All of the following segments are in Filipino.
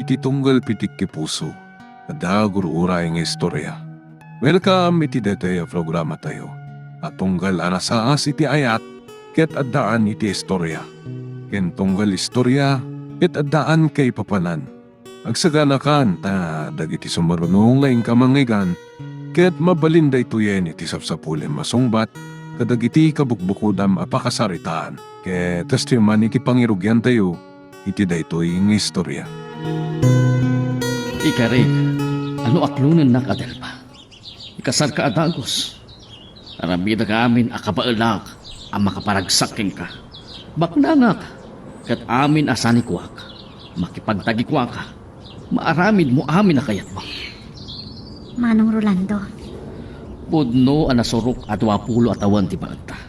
iti tunggal pitik ki puso. Ada gurura nga istorya. Welcome iti dete programa tayo. At tunggal anasaas iti ayat, ket addaan iti istorya. Ken tunggal istorya, ket addaan kay papanan. Agsaganakan ta dagiti sumarunong laing kamangigan, ket mabalinda ituyen iti sapsapulen masungbat, kadagiti kabukbukudam apakasaritaan. Ket testiman iti pangirugyan tayo, iti daytoy nga istorya. Ikarig, ano aklunan na kadelpa? Ikasar ka adagos. Arabida ka amin akabailag ang makaparagsaking ka. Baknangak, kat amin asanikwak. Makipagtagikwa ka. Maaramid mo amin na kayat mo. Manong Rolando, Pudno ang nasurok at 20 atawan ti baagta.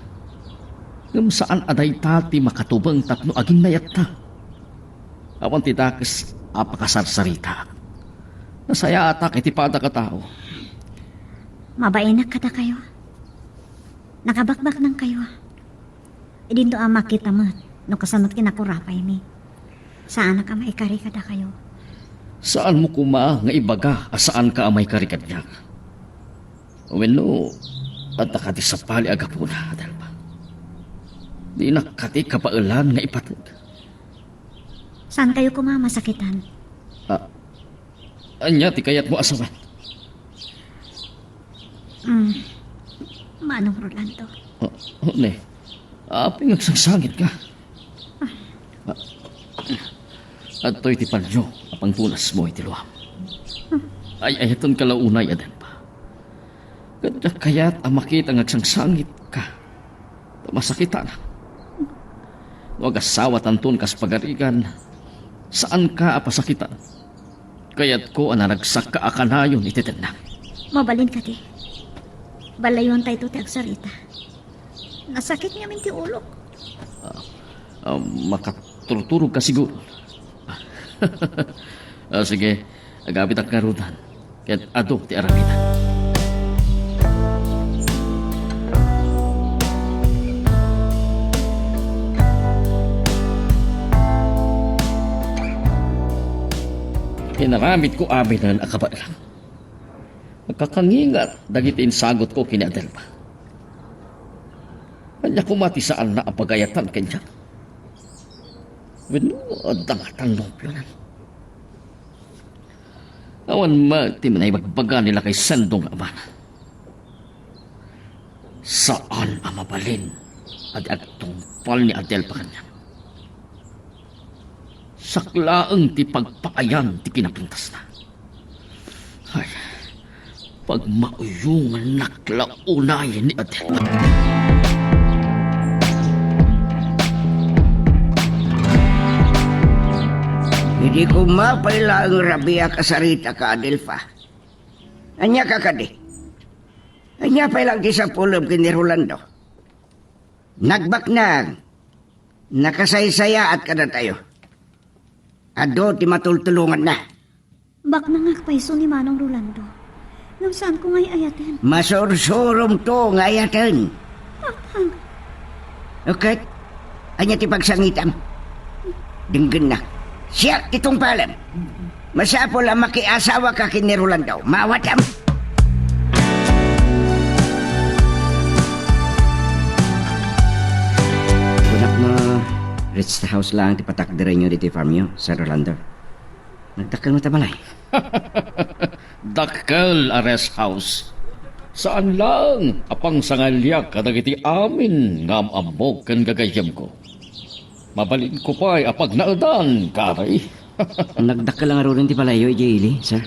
Ngam saan aday tati makatubang tapno aging nayat ta. Awan ti dakes apakasarsarita. Nasaya atak iti pada ka tao. mabainak kada kayo. Nakabakbak nang kayo. Idinto ang makita mo, no kasanot kinakurapay mi. Saan ka maikari kada kayo? Saan mo kuma nga ibaga asaan ka amay karikad niya? Weno, at nakati sa pali agapuna, Adelpa. Di nakati kapailan nga ipatag. Saan kayo kumamasakitan? Anya, ti kayat mo asawan. Manong Rolando, Ne, aping agsangsangit ka. At to'y ti palyo, apang tunas mo iti luwam. Ay, ayaton kalaunay, Adelpa. Kada kaya't ang makita ng agsangsangit ka. Masakitan. Huwag asawa tantun kas pagarigan. Saan ka apasakitan? Kaya't ko ang naragsak ka akanayon ititinang. mabalin ka di. Balayon tayo ti agsarita. Nasakit nga min ti ulok. Makaturturog ka siguro. Sige, agapit ang karutan. Kaya't ado ti arabitan. Inaramit ko amin na nakabailang. Magkakangingat, dagitin sagot ko kina Adelpa. Kanya kumati saan na ang pagayatan kanya. Wino, dangatang nopyonan. Awan ti manay magbaga nila kay Sandong Amana. Saan ang mabalin at agtungpal ni Adelpa kanya? Saklaang ti pagpaayan ti kinapintas na. Ay, pag mauyungan naklaunayan ni Adelpa. Hindi ko mapaila ang rabia kasarita ka, Adelpa. Anya ka kadi. Anya pa ilang sa pulog kini Rolando. Nagbaknang. Nakasaysaya at kada tayo. Ado ti matultulungan na. Bak na nga paiso ni Manong Rolando. Ngam saan ko ngay ayatin? Masursurom to ngayatan. Okay. Anya ti pagsangitam. Dinggan na. Siya itong palam. Masapol ang makiasawa ka kini Rolando. Mawatam. Kunak mo, rest house lang ti patakdiran nyo dito farm nyo, Sir Rolando. Nagtakal mo tabalay. Dakkel a rest house. Saan lang apang sangalyak kadagiti amin ngam ambog ken gagayem ko. Mabalin ko pa'y apag naadan, karay. Nagdakal lang aro rin ti palayo, Jaylee, sir.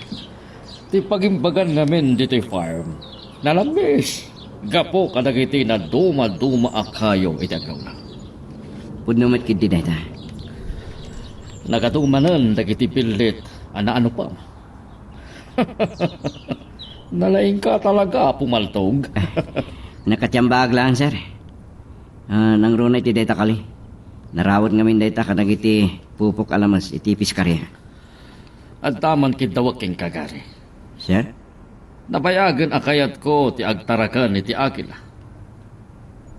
Ti pagimbagan namin dito farm. Nalambis. Gapo kadagiti na duma-duma akayo itagaw na. Pudno mat kid di data. Nagatumanan dagiti pilit ano pa. Nalaing ka talaga pumaltog. Nakatyambag lang, sir. Nang runay ti data kali. Narawat ngamin data kadagiti pupok alamas itipis karya. At taman kidawak king kagari. Sir? Nabayagan akayat ko ti agtarakan ni ti Akila.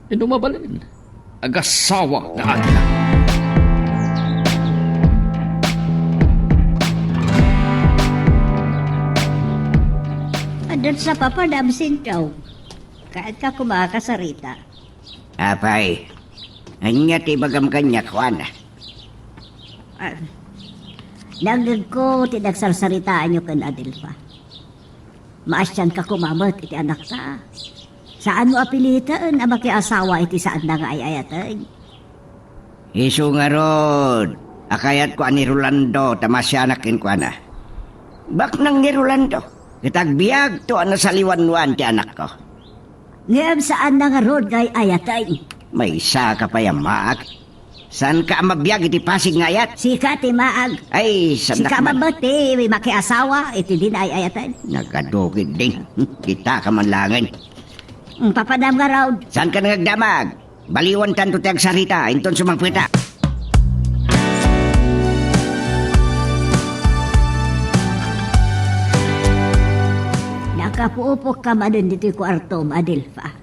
Inumabalin. Agasawa na Akila. Adan sa papa damsin daw. Kahit ka kumakasarita. Apay, anya ti bagam kanya kuana. Dagdag ko, tinagsarsaritaan nyo kan Adelfa. Maasyan ka kumamot, iti anak ka. Saan mo apilitan, ama ki asawa, iti saan na nga ayayatan? Isu nga rod, akayat ko ani Rolando, tamasyanak kuana. Bak nang ni Rolando, kitagbiag to ano sa liwanwan ti anak ko. Ngayam saan na nga rod ngay ayatan? May isa ka pa yamak. Saan ka mabiyag iti Pasig ngayat? Sika ti maag. Ay, sandak Sika man. mabati, may makiasawa, iti din ay ayatan. Nagkadukid din. Kita ka man langin. Papadam nga raw. Saan ka nagdamag? Baliwan tanto tiyag sarita, inton sumangpita. Nakapuupok ka madan dito ko artom, Adelfa.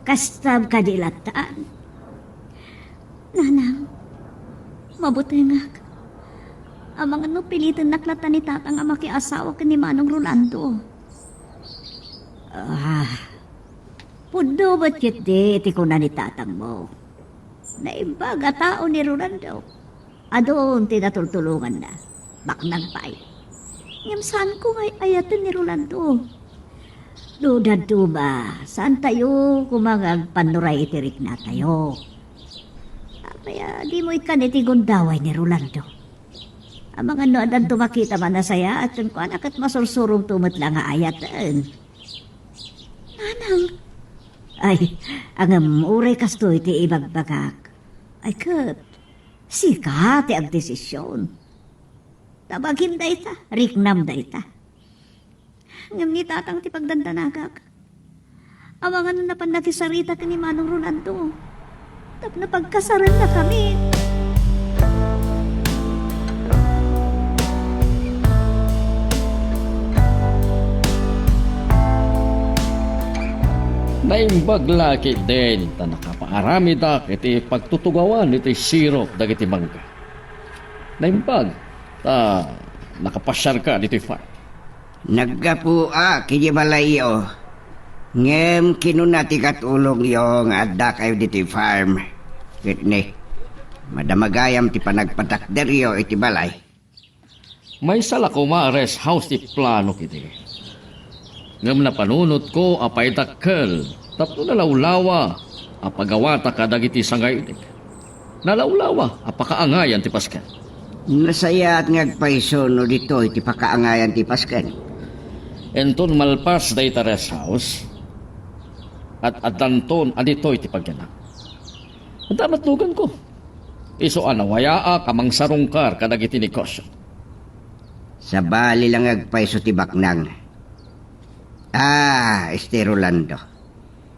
Kastab ka dilataan. Nanang, mabuti nga. Amang ano pilitan naklatan ni tatang ama ki asawa ka ni Manong Rolando. Pudo ba't kiti iti ko na ni tatang mo? Naimbaga tao ni Rolando. Adon tinatultulungan na. Baknang pay. Ngam saan ko ay ayatan ni Rolando? Dudad to ba? Saan tayo kumangag panuray itirik na tayo? Kaya di mo ikan iti gundaway ni Rolando. Ang mga noadan tumakita man na saya at yung kuanak at masursurong tumot lang nga ayatan. Nanang, ay, ang uray kasto iti ibagbagak. Ay kat, sika ti ang desisyon. Tabagin da ita, riknam da ita. Ngam ni tatang ti pagdandanagak. Ang mga napan nakisarita ka ni Manong Rolando. Tap na pagkasaran na kami. Naimbag laki din, ta nakapaarami dak iti pagtutugawan iti sirop dagiti mangga. Naimbag, ta nakapasyar ka dito farm. Nagkapua, kijibalayo. Ngem kinunati katulong yung adda kayo diti farm. Kitni, madamagayam ti panagpatakderyo iti balay. May sala ko maares house ti plano kiti. Ngam na panunot ko apay takkel, tapno nalawlawa, apagawata ka dagiti sangayudik. Nalawlawa, apakaangayan ti Pascal. Nasaya at ngagpaiso no dito iti pakaangayan ti Pascal. Enton malpas day tares house, at adanton adito iti pagyanak. Ang tamatlugan ko. Iso anawayaa kamang sarungkar kadagiti negosyo. Sa bali lang agpaiso ti baknang. Rolando.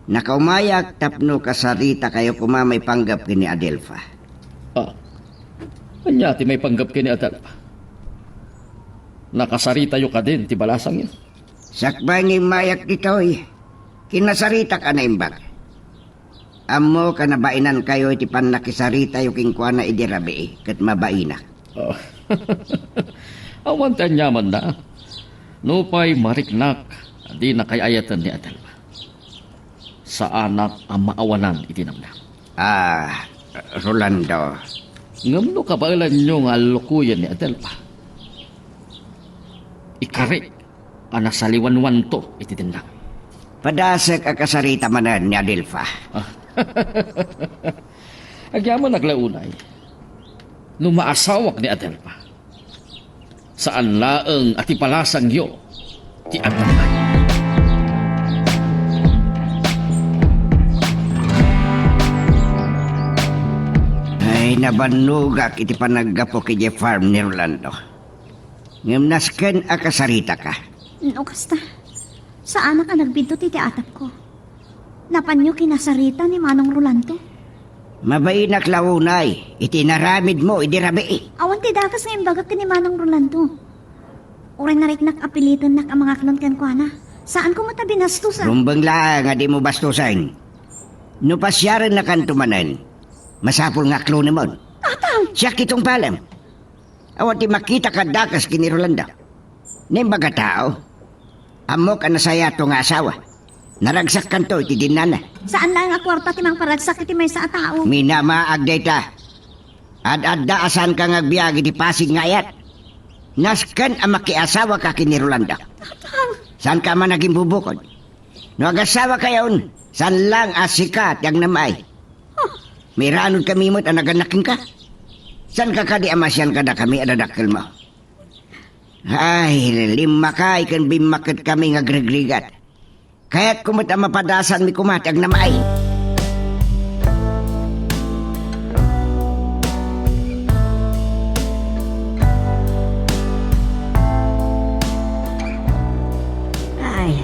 Nakaumayak tapno kasarita kayo kumamay panggap kini Adelfa. Anya ti may panggap kini Adelfa. Nakasarita yo ka din ti balasang yun. Sakbay ni mayak dito kinasarita ka na imbag. Amo ka nabainan kayo iti panakisarita yung kingkwana idirabi kat mabaina. Awan tanyaman na. Nupay mariknak di na kayayatan ni Adelfa. Sa anak ang maawanan itinamnam. Rolando. Ngam no kabailan nyo nga lukuyan ni Adelfa. Ikarik ang nasaliwanwan to ititindang. Padasek akasarita manan ni Adelfa. Agyaman naglaunay. Numaasawak ni Adelfa. Saan laeng at ipalasang yo ti Adelfa. Ay nabanugak iti panaggapo kay farm ni Rolando. Ngam nasken akasarita ka. No, kasta. Saan ka nagbinto ti atap ko? Napanyo kinasarita ni Manong Rolando? Mabainak launay, itinaramid mo, idirabi. Awan ti dakas nga imbagak ka ni Manong Rolando. Uray nariknak apilitan nak ang mga klon ken ko na. Saan ko mata binastusan? Rumbang lang nga di mo bastusan. No pasyaran na kantumanan, masapul nga klo naman. Tatang! Siya kitong palam. Awan ti makita ka dakas kini Rolando. Nimbaga tao. Amo ka na saya to nga asawa. Naragsak kan to, iti dinana. Saan lang nga kwarta ti mang paragsak iti may sa tao? Minamaag dayta. Ad-adda asan ka nga biyagi di Pasig ngayat. Naskan ang makiasawa ka kini Rolando. Saan ka man naging bubukod? No agasawa kayon, saan lang asikat yang namay? Miranod kami mo't anaganakin ka? Saan ka di amasyan ka na kami adadakil mo? Ay, lima ka, ikan bimakit kami nga grigrigat. Kaya't kumot ang mapadasan mi kumatag namay. Ay,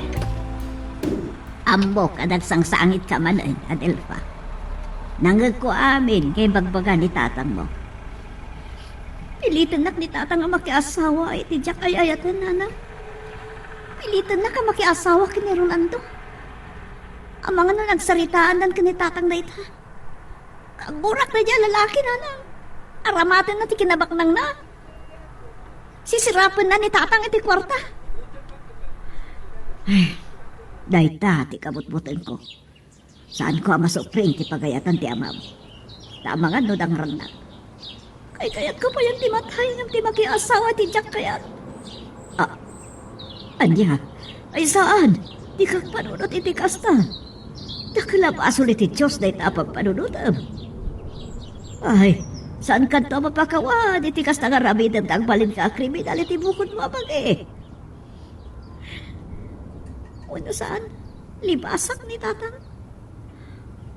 ambok adagsang sangit ka man, Adelfa. Nangag ko amin kay bagbaga ni tatang mo. Pilitan nak ni tatang ang makiasawa ay tijak ay ayatan nana. Pilitan na ka makiasawa kini Rolando. Ang mga na nagsaritaan dan kini tatang na ita. Kagurak na dyan lalaki nana. Aramatin na ti kinabaknang na. Sisirapan na ni tatang iti kwarta. Ay, dayta ti kabutbutin ko. Saan ko ang masupring ti pagayatan ti amam. Tamangan no dang rangnak. Kay kayat ko pa yan ti matay ng ti makiasawa ti Jack kayat. Ah, anya, ay saan? Di kag panunot iti kasta. Nakalabas ulit ti Diyos na itapag panunutam. Ay, saan ka to mapakawan? Iti kasta nga ramidam tang balin ka kriminal iti bukod mo abag eh. Ano saan? Libasak ni tatang.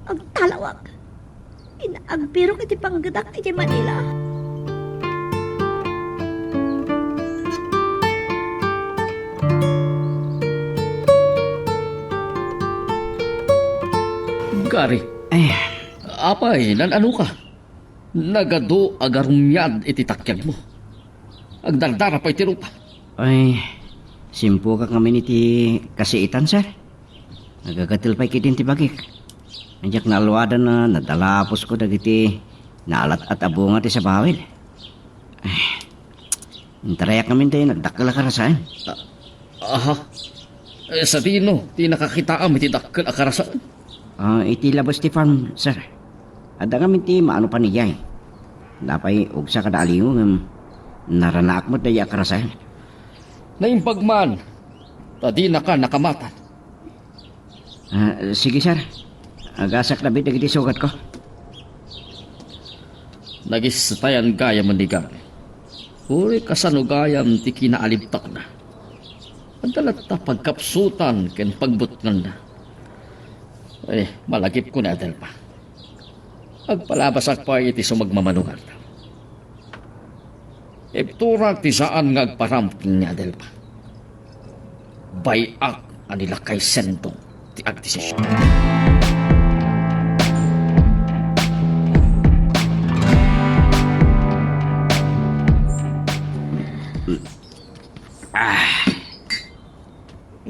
Ang talawag. Inaagpirok iti panggadak iti Manila. Gari, Ay, apay, ano ka? Nagado agarumyad iti takyag mo. Agdardara pa iti rupa. Ay, simpo ka kami niti kasiitan, sir. Nagagatil pa ikitin ti bagik. Nandiyak na alwadan na nadalapos ko dagiti naalat at abunga ti sa bawil. Ay, intarayak kami tayo nagdakala ka rasayan. Aha. Sa tino, ti nakakitaam iti dakkel akarasaan. Iti labas ti farm, sir. Ada kami ti maano pa niyay. Napay ugsa kada aliw naranak mo tayo akarasayan. Naimbagman, tadi na ka nakamatan. Sige, sir. Agasak na bitag iti sugat ko. Nagistayan gaya mandigan. Uri kasano gayam ti kinaalibtak na. Adalat ta pagkapsutan ken pagbutngan na. Ay, malagip ko na Adelpa. Agpalabasak pa iti sumagmamanugan. Ipturak ti saan nga agparamking ni Adelpa. Bayak anila kay sentong ti agdesisyon.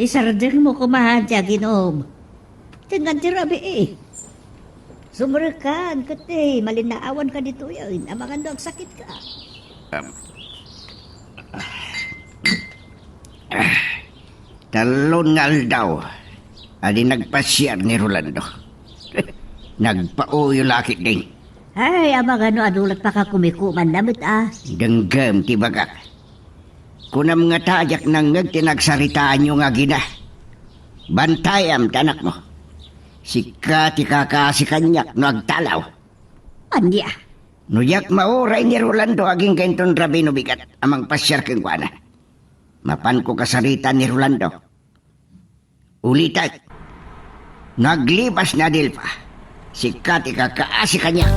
Isardeng mo kumahadya, ginom. Tingnan ti rabi eh. Sumurikan ka te, malinaawan ka dito yun. Amangan daw sakit ka. talon nga aldaw. Adi nagpasyar ni Rolando. Nagpauyo lakit din. Ay, amangan no, adulat pa ka kumikuman namit ah. Denggam ti bagak. Kunam nga tajak nang tinagsaritaan nyo nga gina. Bantayam tanak mo. Sika ti kakasi kanyak no agtalaw. Anya, Nuyak mauray ni Rolando aging kenton rabino bigat amang pasyar keng kuana. Mapan ko kasaritan ni Rolando. Ulitat. Naglibas na Dilpa. Sika ti kakaasi kanyak.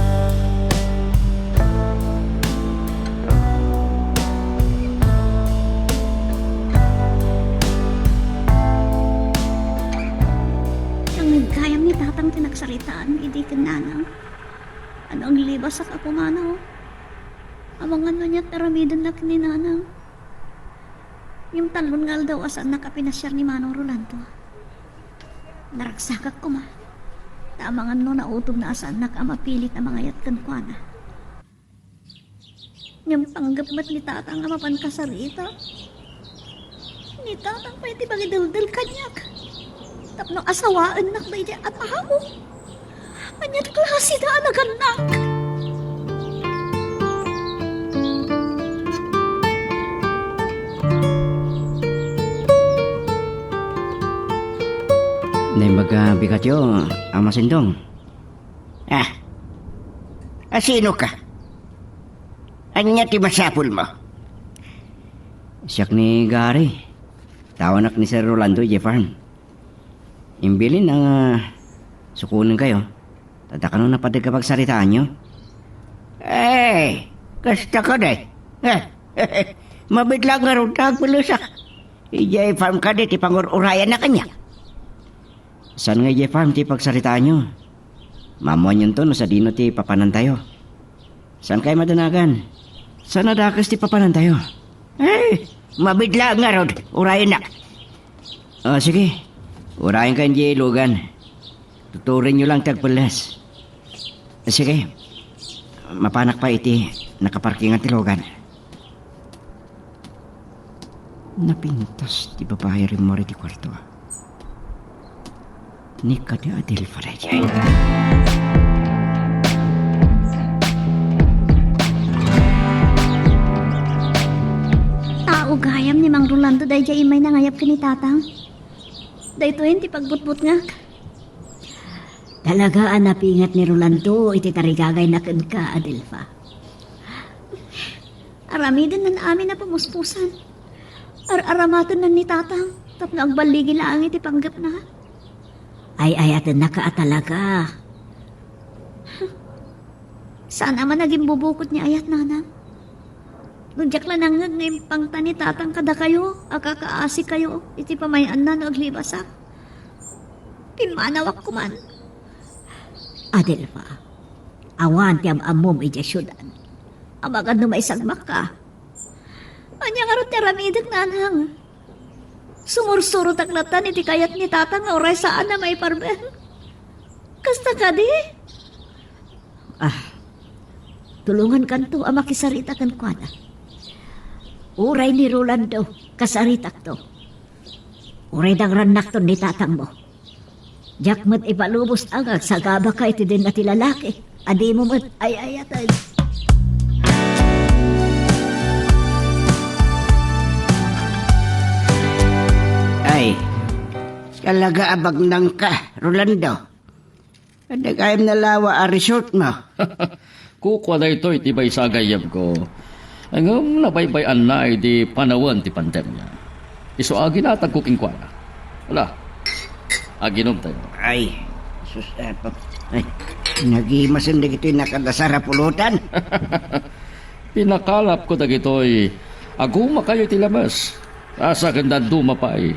kayang ni tatang tinagsaritaan, hindi ka nanang. Ano ang libas sa kapumanaw? Amang ano niya taramidan na ni nanang. Yung talon ngal daw asan nakapinasyar ni Manong Rolando. Naragsakak ko ma. Tamang ano na utom na asan nakamapilit na mga yatkan ko na. Yung panggap mat ni tatang amapan kasarita. Ni tatang pa iti bagidaldal kanyak. Tapno asawaan nak ba iti at ahaw. Anyat klase da naganak. Naimbaga bigat yo, Ama Sindong. Ah, sino ka? Anya ti masapul mo? Siyak ni Gary. Tawanak ni Sir Rolando Farm. Imbilin ang sukunin kayo. Tadakano na pati kapag saritaan nyo. Eh, kasta ko day. Mabitlang nga rin tagpilusak. Ijay farm ka di, ti pangururayan na kanya. Saan nga Farm ti pagsaritaan nyo? Mamuan yun to no sa dino ti papanan tayo. Saan kayo madanagan? Saan nadakas ti papanan tayo? Eh, mabitlang nga rin, urayan na. Sige. Urayan ka hindi lugan. Tuturin nyo lang tagpulas. Sige. Mapanak pa iti nakaparkingan ti lugan. Napintas ti babae rin mo rin ti kwarto. Ni kada adil farajay. Tao gayam ni Mang Rolando day jay imay nangayap ka ni tatang. Dayto ti pagbutbut nga. Talaga napingat ni Rolando iti tarigagay na ka, Adelfa. Aramidin na amin na pamuspusan. Aramatan na ni tatang. Tapno ang baligi lang iti panggap na. Ay atan na ka talaga. Saan naman naging bubukot ni ayat nanang? Ngunjak lang nangag ngayon pang tani tatang kada kayo, akakaasi kayo, iti pamayan na no aglibasak. Pinmanawak ko man. Adelfa, awan ti amom iti syudan. Amagad no maisagmak ka. Anya nga ron ti ramidag nanang. Sumursurot aklatan iti kayat ni tatang nga oray saan na may parben. Kasta ka di? Tulungan kanto ang makisarita kan kwada. Uray ni Rolando, kasaritak to. Uray dang ranak to ni tatang mo. Jakmat ipalubos agad sa gaba ka iti din na ti lalaki. Adi mo mat ay-ayatan. Ay, talaga abag nang ka, Rolando. Ada kayam na lawa a resort mo. Kukwa na ito, iti bay sagayam ko. Ang nabaybayan na di panawan ti pandemya. Iso aginatag kuking kwa na. Wala. Aginom tayo. Ay, sus, ay, nagimasin na ito yung nakadasara pulutan. Pinakalap ko dagitoy. Aguma kayo ti lamas. Asa kanda duma pa ay.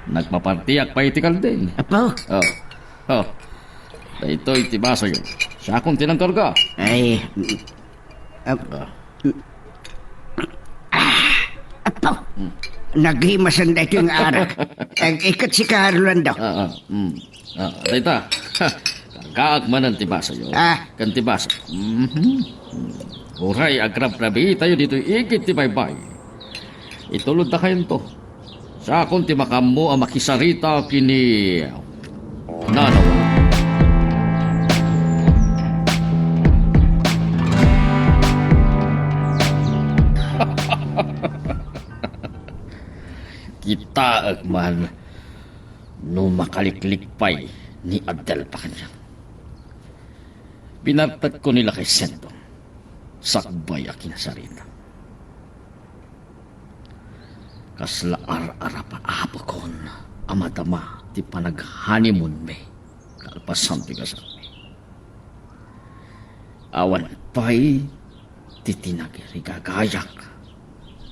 Nagpapartiyak pa iti kaldeng. Apo, Oh. Ito iti baso yun. Siya akong tinangkarga. ay, apo, naghimasan na ito yung arak. Ikat si ka, Rolando. Dita. Kagaag man ang tibaso yun. Kan tibaso. Uray, agrab-rabi tayo dito ikit ti baybay. Itulod na kayo to. Sa akong ti makamo ang makisarita kini nanawa. Kita agman no makaliklikpay ni Abdel pa kanya. Binartad ko nila kay Sentong. Sakbay akin sarita. Kasla ar-ara pa apakon amadama ti panag-honeymoon me. Kalpasan ti kasami. Awan pa'y titinagirigagayak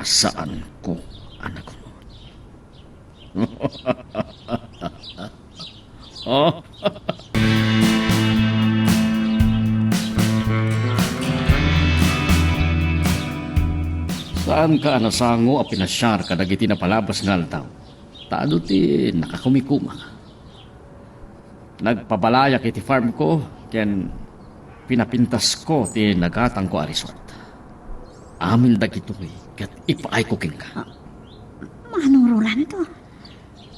asaan ko anak ko. Oh. Saan ka nasango a pinasyar kadagiti na palabas nga altaw? Taado ti nakakumikuma. Nagpabalayak iti farm ko, ken pinapintas ko ti nagatang ko a resort. Amin dagitoy, ket ipaay ko king ka. Anong Rolando?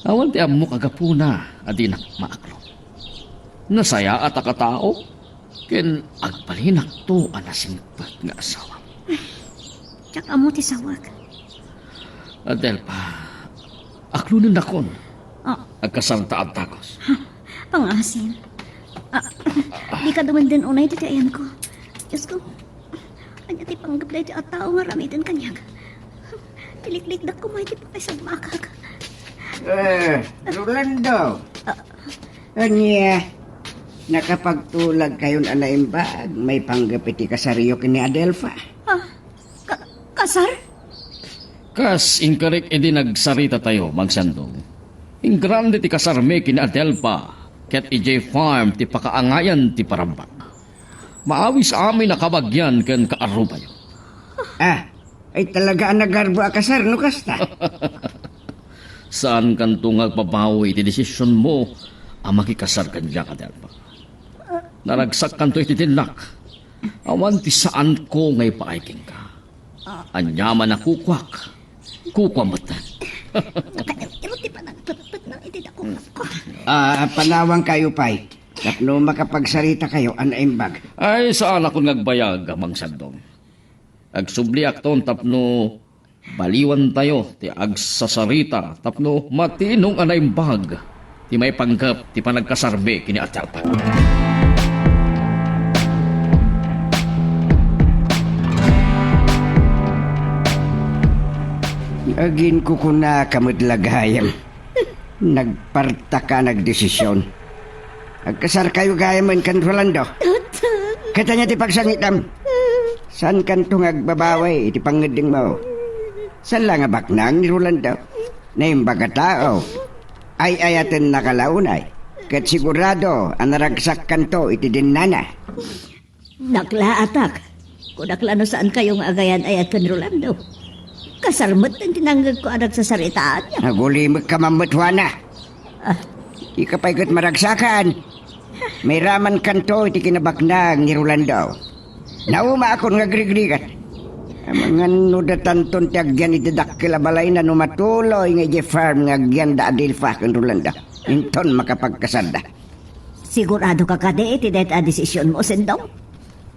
Awan ti ammo kagapuna, adi na maaklo. Nasaya at akatao, ken agpalinak to anasingpat nga asawa. Tsaka mo ti sawag. Adelpa, aklunin akon, Oh, agkasarta at takos. pangasin. Di ka duman din unay ti ayan ko. Diyos ko. Anya ti panggablay ti at tao nga ramitan kanyag. Tiliklik na kumay ti pakay sa makag. Rolando. Anya, nakapagtulag kayon anaimbag, may panggapiti kasariyo kini Adelfa. Kasar? Kas inkarek edi nagsarita tayo, magsandong. Ingrande ti kasarme kina Adelpa, ket EJ Farm ti pakaangayan ti parambak. Maawis amin na kabagyan ken kaarubayo. Ay talaga ang nagarbo akasar, no kasta? Saan kanto nga pabawi ti desisyon mo ang makikasar kanya Adelpa? Naragsak kanto iti tinak. Awan ti saan ko ngay paaiking ka. Anyaman na kukwak. Kukwamatan. Iro ti panagpatpat ng itidako ko. Panawang kayo pa'y. Tapno makapagsarita kayo anaimbag. Ay, saan ako nagbayag, amang sandong. Agsubli akton tapno baliwan tayo, ti agsasarita, tapno matinong anaimbag, ti may panggap, ti panagkasarbe, kini Adelpa. Agin ko kuna kamadlagayam. Nagparta ka nagdesisyon. Agkasar kayo gayaman kan Rolando. Katanya ti pagsangitam. San kan tungag babaway iti pangeding mo? San lang nga baknang ni Rolando? Naimbaga tao. Ay ayaten nakalaunay. Kat sigurado ang naragsak kanto iti dinana. Nakla atak. Kung nakla no saan kayong agayan ayat kan Rolando. Kasarmat ang tinanggag ko anak sa saritaan niya. Nagulimag ka mamutwana. Di ka pa'y kat maragsakan. May raman kanto iti kinabaknang ni Rolando. Nauma akong ngagrigrigat. Ang mga nudatanton ti agyan iti dakil abalay na numatuloy nga iti farm nga agyan da Adelfa kan Rolando. Inton makapagkasada. Sigurado ka kade iti det a desisyon mo, Sendong?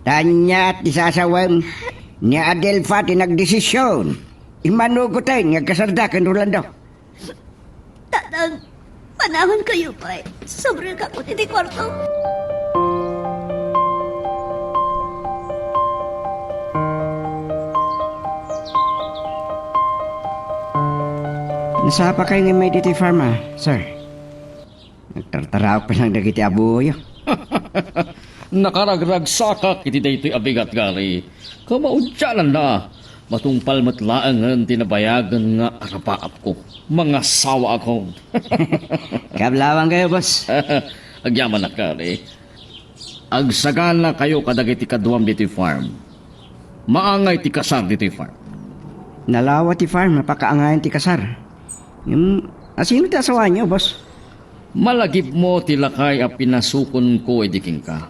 Tanya at isasawam ni Adelfa ti nagdesisyon. Imanugutay nga kasarda kan Rolando. Tatang, panahon kayo pa eh. Sobrang kakot iti kwarto. Nasapa kayo nga may diti farm sir? Nagtartaraw pa lang dagiti abuyo. Nakaragragsakak iti daytoy abigat gari. Kamaudyanan na. Matungpal matlaangan tinabayagan nga arapaap ko. Mga sawa ako. Kablawang kayo, boss. Agyaman na kari. Agsagan na kayo kadagiti kaduam diti farm. Maangay ti kasar diti farm. Nalawa ti farm, napakaangayan ti kasar. Sino ti asawa niyo, boss? Malagip mo tilakay a pinasukon ko ediking ka.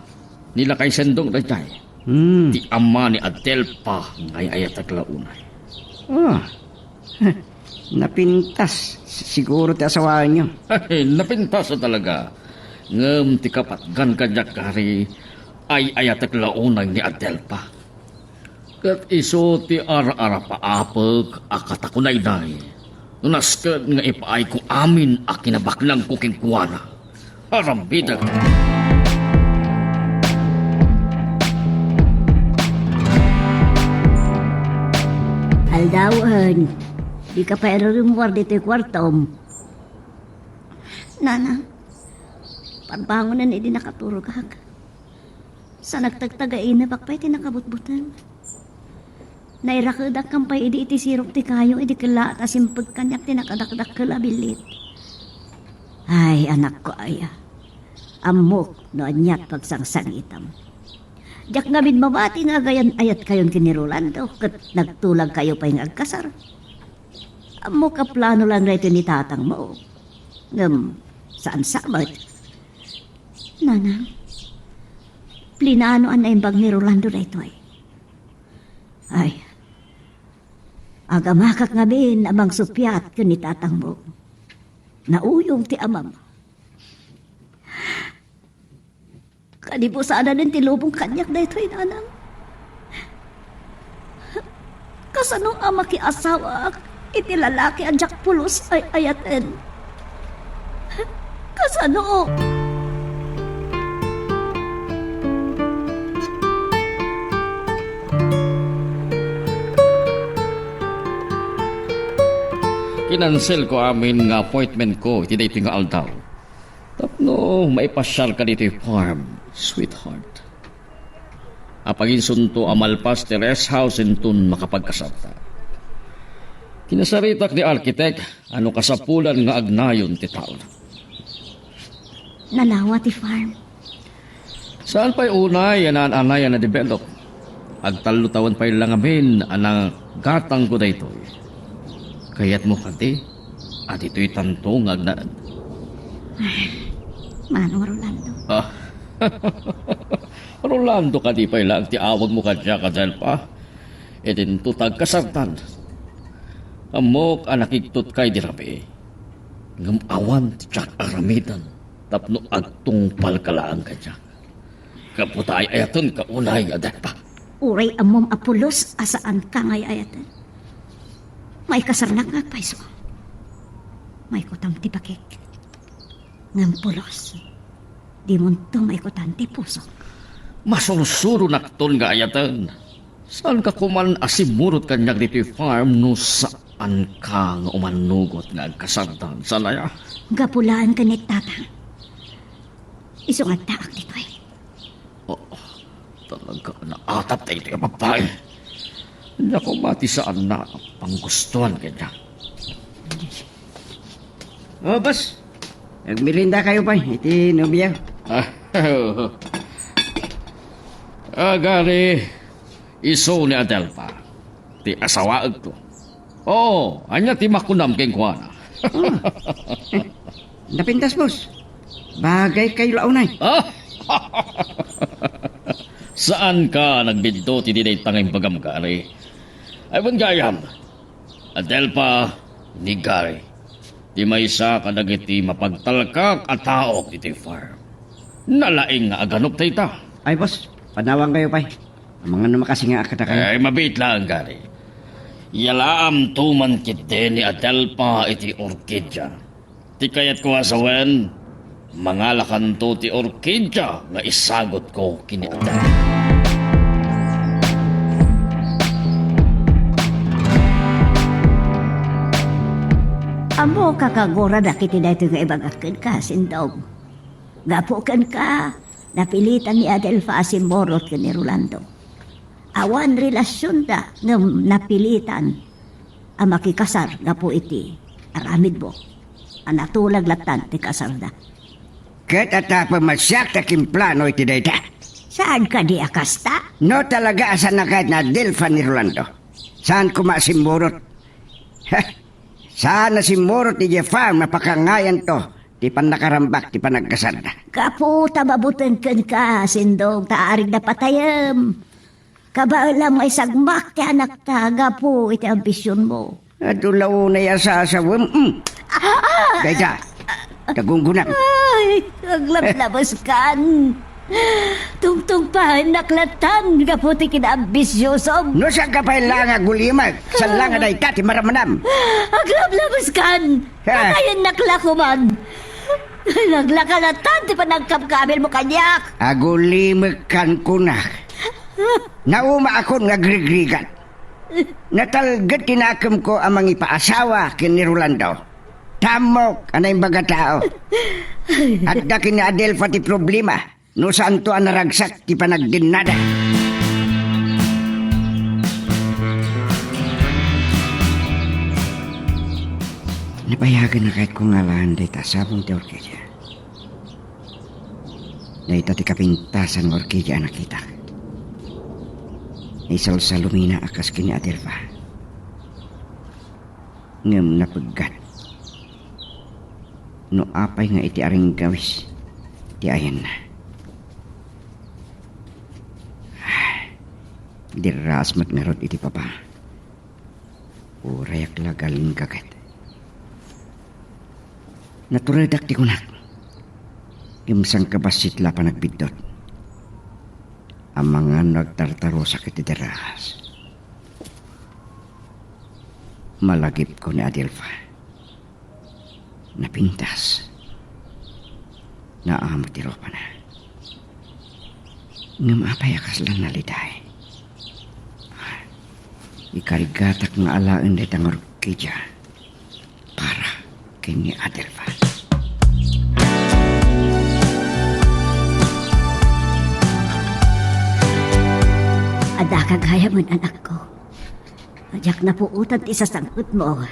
Nilakay sendong daytay. Ti ama ni Adelpa ngay ayat aglaunay. Oh. Napintas. Siguro ti asawa niyo. Ay, napintas na talaga. Ngam ti kapatgan kanyak kari ay ayat aglaunay ni Adelpa. Kat iso ti ara-ara paapag akatakunay day. Nunaskad nga ipaay ko amin a kinabaklang kuking kuwana. Harambidag. Aldawan, di ka pa rumwar dito yung kwartom. Nana, parbangonan hindi nakaturog hag. Sa nagtagtagain na bakpay tinakabutbutan. Nairakadak kampay idi iti sirok ti kayo idi kala at asimpag kanyak tinakadakdak kalabilit. Ay, anak ko aya. Amok no anyat pagsangsangitam. Diyak nga mabati nga gayan ayat kayon kini Rolando kat nagtulag kayo pa yung agkasar. Amo ka plano lang rito ni tatang mo. Saan sabat? Nana, plinano ang naimbag ni Rolando rito ay. Agamakak ngamin amang supyat ken ni tatang mo. Nauyong ti amam. Kanibo sana din ti lubong kanyak na ito'y nanang. Kasanong ama ki asawa iti lalaki ang pulos ay ayaten. Kasano? Kinansel ko amin nga appointment ko iti dito nga aldaw. Tapno, maipasyal ka dito yung farm, sweetheart. Apagin sunto amalpas ti rest house intun makapagkasabta. Kinasaritak ni arkitek, ano kasapulan nga agnayon ti taon. Nanawa ti farm. Saan pa'y unay yan ang anay na develop? Agtalo taon pa'y lang amin anang gatang ko dayto. Kaya't mo kati, at ito'y tantong agnaan. Mano Rolando. Ah, Rolando ka di pa'y lang ti awag mo ka dya ka dyan pa. E din tutag kasartan. Amok anakiktot kay dirabi. Ngamawan ti tsak aramidan. Tapno agtong palkalaan ka dyan. Kaputay ayaton ka unay adan pa. Uray amom apulos asaan ka ngay ayatan. May kasarnak nga paiso. May kutam ti pakik. Ngam pulos. Di munto may kutan ti puso. Masursuro nakton nga ayatan. Saan ka kuman asimurot kanyag dito yung farm no saan ka nga umanugot nga agkasartan sa laya? Gapulaan ka ni tatang. Isungat taak dito eh. Talaga naatap tayo ito yung babae. Naku mati saan na panggustuhan kanya. Oh, boss. Nagmirinda kayo pa, iti nobya. Gari, iso ni Adelpa. Ti asawaag to. Oo, anya ti makunam keng kuwana. Napintas, boss. Bagay kayo launay. Saan ka nagbidto ti dinay tangay bagam gari? Ay bon gayam. Adelpa ni Gary. Di may isa ka dagiti mapagtalkak at tao iti farm. Nalaing nga aganop tayo ta. Ay, boss. Panawang kayo pa. Ang mga namakasi nga akata kayo. Ay mabit lang Gary. Yalaam tuman kiti ni Adelpa iti orkidya. Ti kayat ko asawen, mga lakanto ti orkidya nga isagot ko kini Adelpa. Amo kakagora na kiti na ito nga ibagakin ka, sindog. Gapukan ka, napilitan ni Adelfa asimorot ka ni Rolando. Awan relasyon da ng napilitan ang makikasar nga po iti aramid mo. Ang natulag latan ti kasar da. Ket ata pamasyak takim plano iti dayta. Saan ka di akasta? No talaga asan na kahit na Delfa ni Rolando. Saan ko masimurot? Saan na simurot ni Jeffam na pakangayan to? Di pa nakarambak, di pa nagkasada. Kapo tababutan ka, sindog, taarig na patayam. Kabaalam ay sagmak ti anak ta, gapo iti ambisyon mo. At ulaw na yasasawam. Dayta, tagunggunan. Ay, aglab-labas kan. Tungtung pa naklatan, gapo ti kinambisyosom. No sa kapailangan gulimag, sa langa na itati maramanam. Aglab-labas kan. Patayin naklakuman. Naglakalatan, ti pa nagkapkamil mo kanyak. Agulimag kan kunak. Nauma akong nagrigrigan. Natalgat kinakam ko amang ipaasawa kini Rolando. Tamok, anay baga tao. At dakin ni Adelfa ti problema. No saan to ang naragsak ti panagdinada. Napayagan na kahit kung alahan day tasabong ti orkidya. Day ti kapintasan ng orkidya nakita. Isal sa lumina akas kini Adelfa. Ngam na paggat. No apay nga iti aring gawis. Ti ayan na. Diras matngarot iti papa. Urayak lagaling kagat. Naturadak ti kunak. Imsang kabasit la pa nagbidot. Ang mga nagtartaro sa kitideras. Malagip ko ni Adelfa. Napintas. Naamot ti ropa na. Ngam apayakas lang naliday. Ikarigatak nga alaan na itang orkidya para kay ni Adelfa. Ada kagaya mo, anak ko. Ajak na puutan ti sa sangkot mo.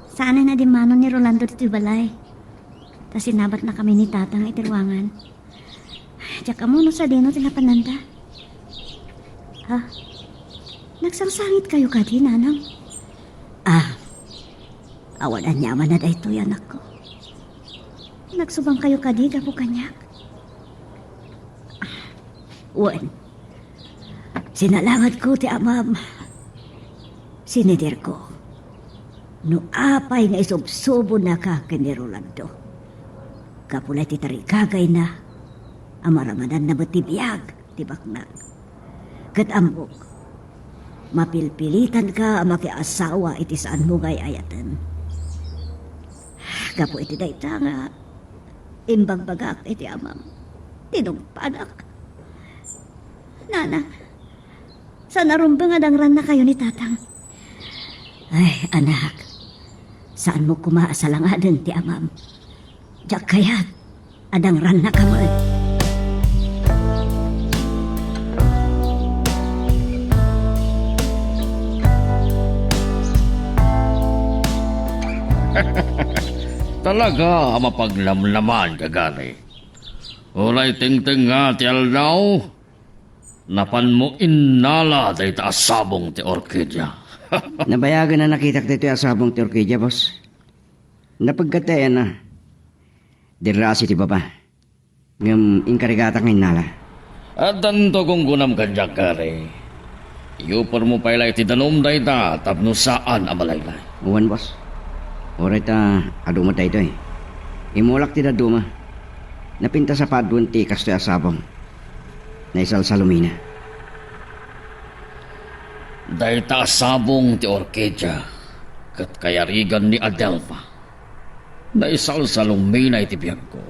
Sana na di manon ni Rolando dito balay. Ta sinabat na kami ni tatang itirwangan. Ajak ka mo sa dino tinapananda. Ha? Nagsangsangit kayo kadi, nanang? Awalan nyaman na dahito anak ko. Nagsubang kayo kadi, gapo kanyak. Wan. Sinalangad ko ti amam. Sinidir ko. No apay nga isubsubo na ka kani Rolando. Kapulay ti tarikagay na. Amaramanan na batibiyag ti baknag. Kat ambok. Mapilpilitan ka ang makiasawa iti saan mo gay ayatan. Kapo iti dayta nga. Imbag-bagak iti amam. Tinungpanak. Nana. Sa narumbang adangran na kayo ni tatang. Ay, anak. Saan mo kumaasalangadan ti amam? Diyak kaya't adangran na kaman. Talaga ang mapaglamlaman kagani. Ulay ting-ting nga ti aldaw. Napan mo inala day taasabong ti orkidya. Nabayagan na nakita dito yung asabong ti orkidya, boss. Napagkatayan na. Dirasi ti baba. Ngam inkarigata ng inala. At tanto kung gunam kanyak kare. Iyupar mo pa ilay ti danom day ta tapno saan amalaylay. Uwan, boss. Oray ta aduma tayo eh. Imulak ti daduma. Napinta sa padwan ti kasto asabong. Naisal sa lumina. Day taasabong ti orkidya. Kat kayarigan ni Adelfa. Naisal sa lumina iti biyag ko.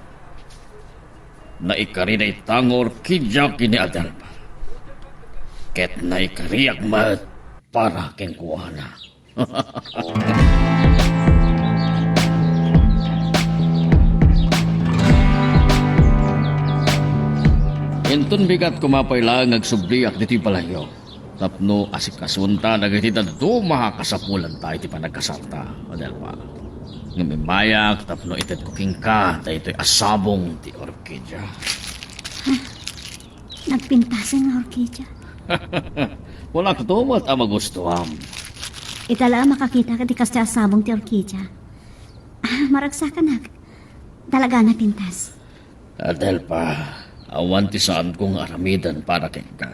Naikari na itang orkidya kini Adelfa. Ket naikariak mat para keng kuwana. Intun bigat kumapay lang agsubliak diti palayo. Tapno asik kasunta nagitita dumaha kasapulan tayo ti panagkasalta. Adelfa. Ngamimayak tapno ited kuking ka tayo ito'y asabong ti orkidya. Nagpintasan ng orkidya. Wala katumat ang magustuhan. Itala makakita ka di kasi asabong ti orkidya. Maragsa ka nag. Talaga na pintas. Adelfa, awan ti saan kong aramidan para keng ka.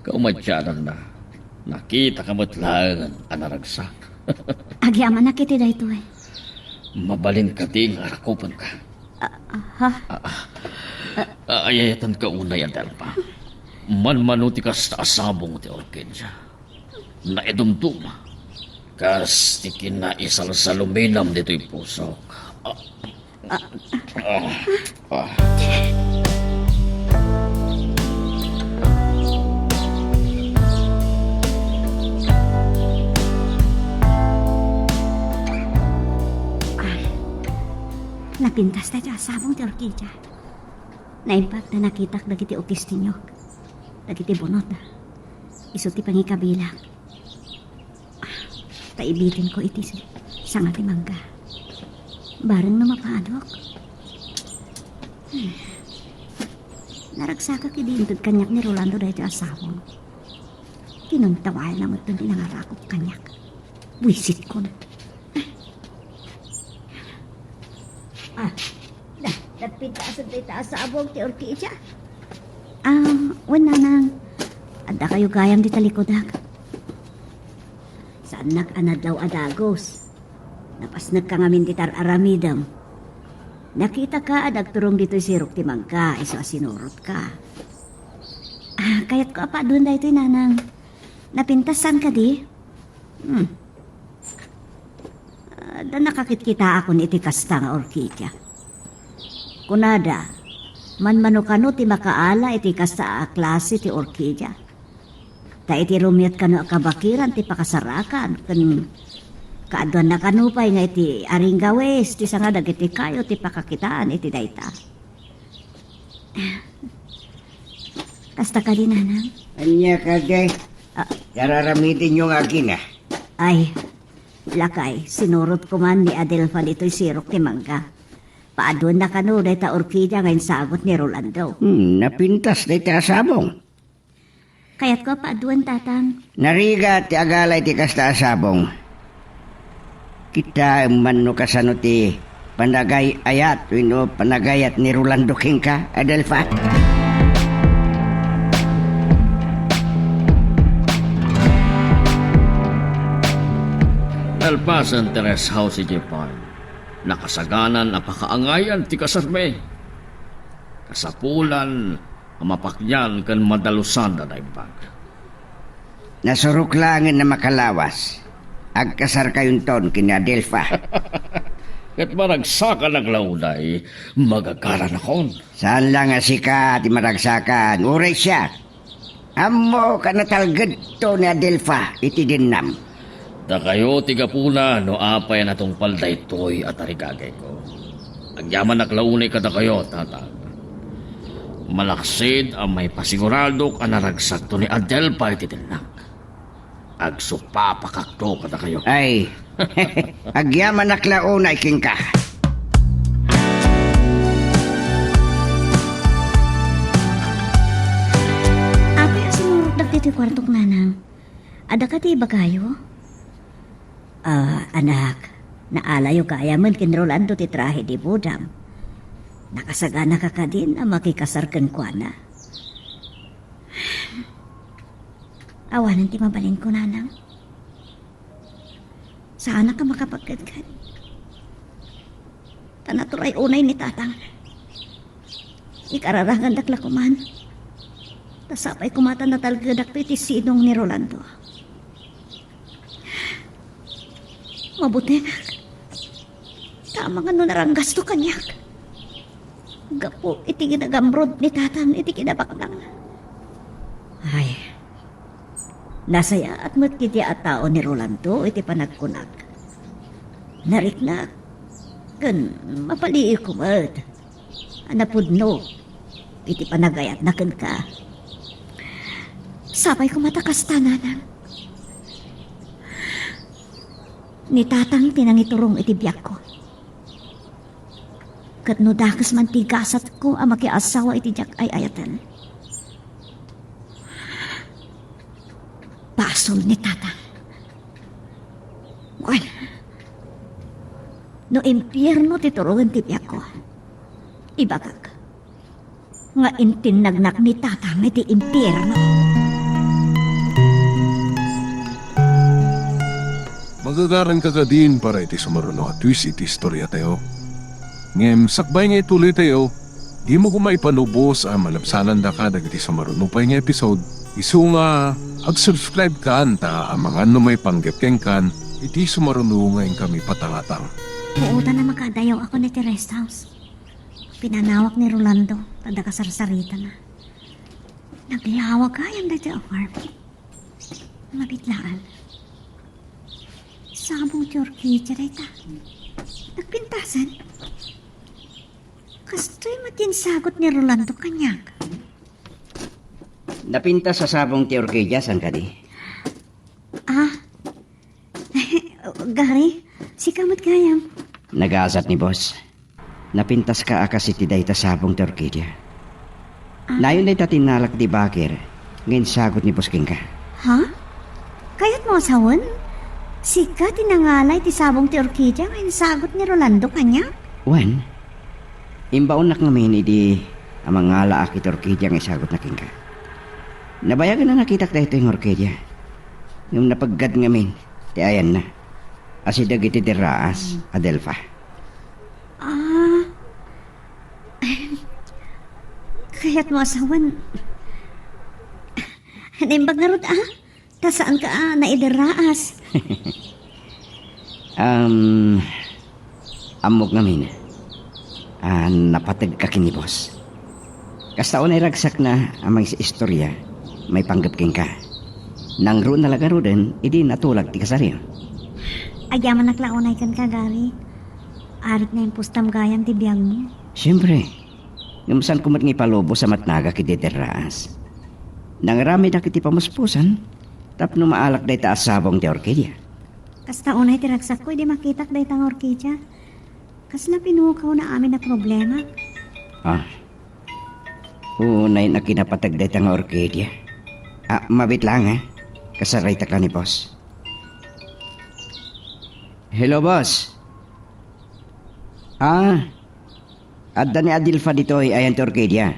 Kaumadyanan na. Nakita ka matlangan anaragsak. Agyaman na kiti da ito eh. Mabalin ka ting arakupan ka. Ha? Ayayatan ka unay, Adelfa. Manmanuti ka sa asabong ti orkidya. Naidumduma. Kas ti kinaisal sa luminam dito'y pusok. Napintas tayo asabong ti orkidya. Naimpag na nakitak dagiti ukis tinyo. Dagiti bunot na. Iso ti pangikabilang. Taibitin ko iti sanga ti mangga. Bareng na mapaadok. Naragsaka kidintod kanyak ni Rolando dahil asabong. Kinuntawal na mo itong pinangarakot kanyak. Buisit ko na. Nagpintasan tayo asabong ti orkidya. Wala nang. Ada kayo gayam di talikodag. Anak anadlaw adagos. Napas nagkangamin titar aramidam. Nakita ka nagturong dito si Ruk Timangka, iso sinurot ka. Kayat ko apa doon da ito'y nanang. Napintasan ka di? Da nakakit-kita ako ni iti kasta nga orkidya. Kunada, manmanukano ti makaala iti kasta a klase ti orkidya. Ta iti rumiyat kano akabakiran ti pakasarakan. Kaadwan na kanupay nga iti aring gawes ti sanga dagiti kayo ti pakakitaan iti dayta. Kasta ka din, nanang? Anya ka, day. Yararamitin yung akin, Ay, lakay, sinurot ko man ni Adelfa dito'y sirok ni Mangga. Paadun na kano dahi ta orkidya ngayon sagot ni Rolando. Napintas na iti asabong. Kaya't ko paadun, tatang. Nariga ti agalay ti kasta asabong. Kita mano kasano ti panagay ayat, wino panagayat ni Rolando King ka, Adelfa. Nalpasan teres house si Japan. Nakasaganan apakaangayan ti kasarme. Kasapulan, amapakyan kan madalusan na daimbag. Nasurok langin na makalawas. Agkasar kayon ton kina Adelfa. Kat maragsakan ang lauday, magagaran akon. Saan lang nga sika ti maragsakan? Uray siya. Amo ka natalgad to ni Adelfa iti dinam. Da kayo tigapuna no apay na tong palday toy at arigagay ko. Agyaman naklaunay ka da kayo, tatang. Malaksid ang may pasigurado ka naragsak to ni Adelpa iti dinam. Agsupapakakto ka da kayo. Ay, agyaman naklaunay king ka. Apay sinurot dagiti kwartok, nanang. Ada ka ti iba kayo? Anak, naalayo kaya man kin Rolando ti trahe di budam. Nakasagana ka ka din ang makikasarkan kwa na. Awanan ti mabalin ko, nanang. Sana ka makapagkadkad. Tanaturay unay ni tatang. Ikararangan dakla ko man. Tasapay kumata na talgadak iti sinong ni Rolando. Mabuti. Tama nga no narang gasto kanyak. Gapo, iti ginagamrod ni tatang, iti kinabaknang. Ay, nasaya at matkiti at tao ni Rolando, iti panagkunag. Nariknak, kan mapaliir kumad. Anapudno, iti panagayat na kan ka. Sabay kumatakas tananang. Ni tatang tinangiturong iti biyak ko. Kat no dakas man tigasat ko ang makiasawa iti jak ay ayatan. Pasol ni tatang. Well, no impyerno titurungan ti biyak ko. Ibagag. Nga intinagnak ni tatang iti impyerno. Magagaran ka ka din para iti sumaruno at twist iti istorya tayo. Ngem, sakbay nga ituloy tayo, di mo kumaipanubos ang malapsanan da ka dagiti sumaruno pa nga episode. Isu nga, ag-subscribe ka anta ang mga ano may panggepkeng kan, iti sumaruno ngayon kami patangatang. Muutan na makadayaw ako ni rest house. Pinanawak ni Rolando, tada kasarsarita na. Naglawag kayang dati ang farm. Mabitlaan. Sabong Turkey, Charita. Nagpintasan. Kasto'y matinsagot ni Rolando kanyak. Napintas sa sabong ti Orquídea, san ka di? Gary, si kamot kayam. Nag-aasat ni boss. Napintas ka akasi ti dayta sabong ti Orquídea. Nayon dayta tinalak di bakir. Ngayon sagot ni boss king ka. Ha? Kaya't mo asawan? Sika tinangalay ti sabong ti Orquídea ngayon sagot ni Rolando kanya? Wan, imbaon nak ngamin idi amang ngala aki ti Orquídea nga isagot na king ka. Nabayagan na nakitak dahito yung Orquídea. Yung napaggad ngamin, Ti ayan na. Asidag iti diraas, Adelfa. Ah, kaya't mo asawan. Naimbag na rod Ta saan ka naidiraas? Amok namin. Napatag ka kini boss. Kastaon ay ragsak na amang sa istorya, may panggapking ka. Nang roon na lagaro din, idi natulag ti kasaril. Agyaman naklaunay kan kagari. Arit na yung pustam gayam ti biyag mo. Siyempre, ngamusan kumat ng ipalobo sa matnaga kiti deraas. Nang rami na kiti pamuspusan, tapno maalak day ta asabong ti orkidya. Kasta unay ti ragsak ko, di makitak day tang orkidya. Kasla pinukaw na amin na problema. Unay na kinapatag day ta nga orkidya. Mabit lang kasaray takla ni boss. Hello boss. Adda ni Adilfa dito ay ayan ti orkidya.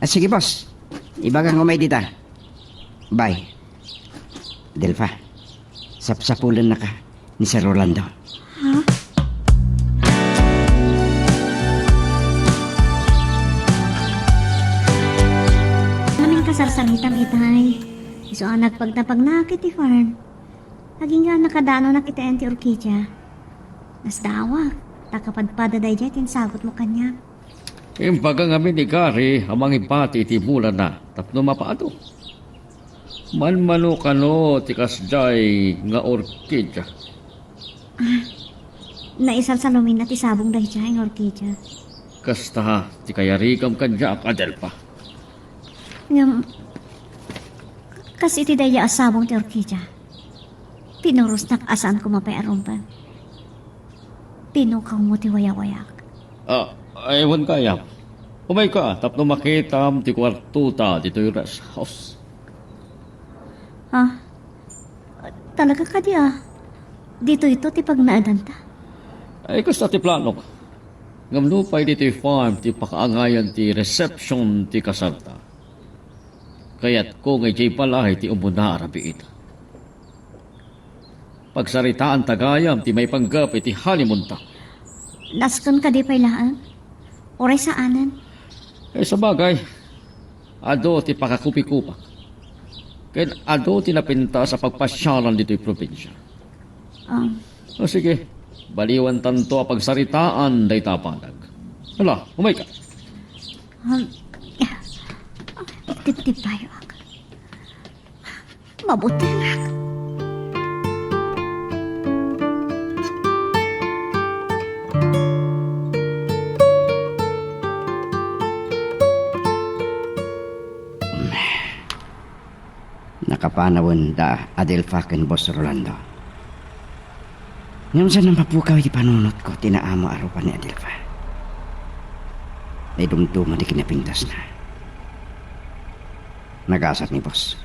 Sige boss, ibagang umay dita. Bye. Delfa, sapsapulan na ka ni Sir Rolando. Ha? Naming kasarsalitam itay. Iso ang nagpagtapag na kiti farm. Laging nga nakadano na kita enti orkidya. Nasdawa, takapadpada day jay tinsagot mo kanya. Imbaga nga ni Gary, amang ipati iti bulan na, tapno mapaado. Manmano kano tikas jay nga orkidya. Naisal sa lumin na tisabong day jay ang orkidya. Kasta ti kayarikam kanya Adelfa. Ngam, kasi ti daya asabong ti orkidya. Pinuros nak asan ko mapayarong pa. Pinukaw mo ti wayak-wayak. Ewan kaya. Umay ka, tapno makitam ti kwartuta dito yung rest house. Talaga ka di Dito ito ti pagnaadan ta. Kasta ti plano ka. Ngamlupay dito yung farm ti pakaangayan ti reception ti kasarta. Kaya't ko ngay jay palahay ti umuna arabi ita. Pagsaritaan tagayam ti may panggap iti honeymoon ta. Laskon ka di pailaan? Oray saanan? Sa bagay, ado ti pakakupi-kupak. Kaya ado ti napinta sa pagpasyalan dito'y probinsya. Sige, baliwan tanto a pagsaritaan day tapanag. Hala, umay ka. Tip-tip tayo Mabuti nga. Nakapanawon da Adelfa ken Boss Rolando. Ngayon saan ang mapukaw iti panunot ko, tinaamo arupan ni Adelfa. Ay dumduma di kinapintas na. Nagasat ni Boss.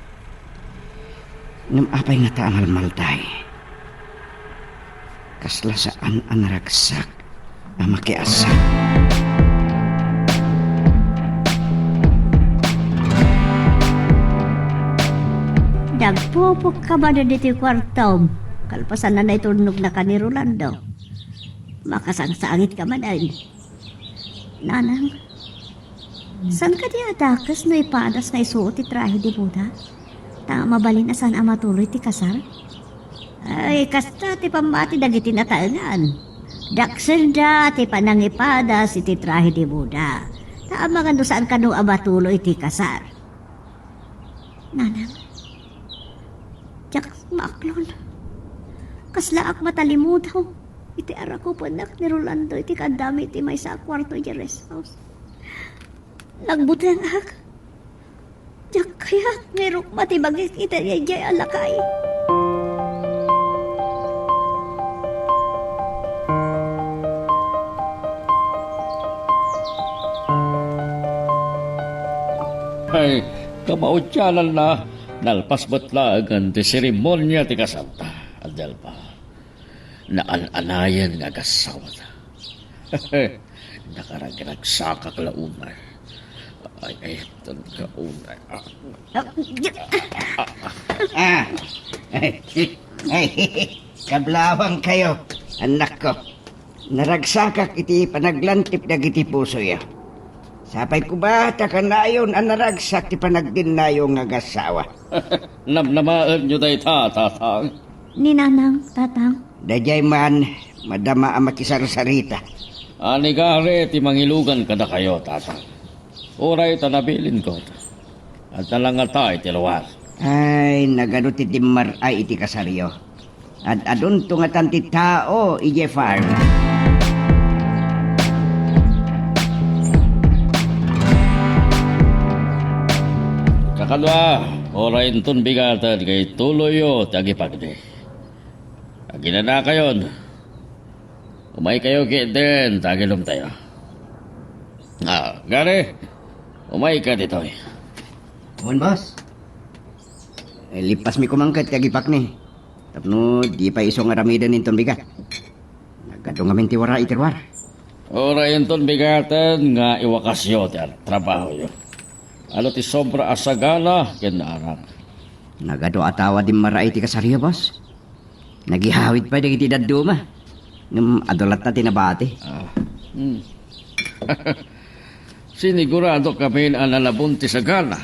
Ngam apay nga taamal-mal tayo. Kasla saan ang naragsak ang makiasa. Nagpupok ka ba na dito yung kwartom? Kalpasan na turnog na ka ni Rolando. Makasangsangit ka man ay. Nanang, saan ka di adakas na ipadas na isuot itrahe di Buda? Tama balin asan ang matuloy ti kasar? Ay, kasta ti pambati dagiti nataangan. Daksel da ti panangipadas iti trahe di Buda. Tama nga saan ka nung amatuloy ti kasar? Nanang, Jack Maklon. Kaslaak matalimudaw. Iti ara ko panak ni Rolando. Iti kadami iti may sa kwarto iti rest house. Nagbutang ak. Jack kaya ngerok matibagit iti yay alakay. Ay, kamautyanan na. Nalpas batlagan ti seremonya ti kasanta, Adelfa. Naan-anayan nga kasawa ta. Nakaragiragsaka ka launay. Ay, tan ka unay. Ay, kablawang kayo, anak ko. Naragsakak iti panaglantip dagiti puso ya. Sapay ko ba, takanayon ang naragsak ti panagdinayo nga gasawa. Namnamaan nyo tayo tatang. Ninanang, tatang. Dajay man, madama ang makisarsarita. Ani gare, ti mangilugan kada kayo, tatang. Oray tanabilin ko. At nalangata iti luwas. Ay, nagano ti dimar ay iti kasaryo. At adun tungatan ti tao, ije farm. Kakadwa, oray intun bigatan kay tuloyo tagi pagde. Aginana kayon. Umay kayo kitten, tagilom tayo. Gare, umay ka dito eh. Mon boss. Lipas mi kumangkat kagipak ni. Tapno di pa iso nga ramidan inton bigat. Nagkadong ngamin tiwara itirwar. Oray intun bigatan nga iwakasyo ti trabaho yo. Ano ti sobra asagana kinarang. Nagado atawa din maray ti kasaryo boss. Nagihawid pa dagiti daduma. Ngem adolat na tinabati. Sinigurado kami ang nalabon ti sagana.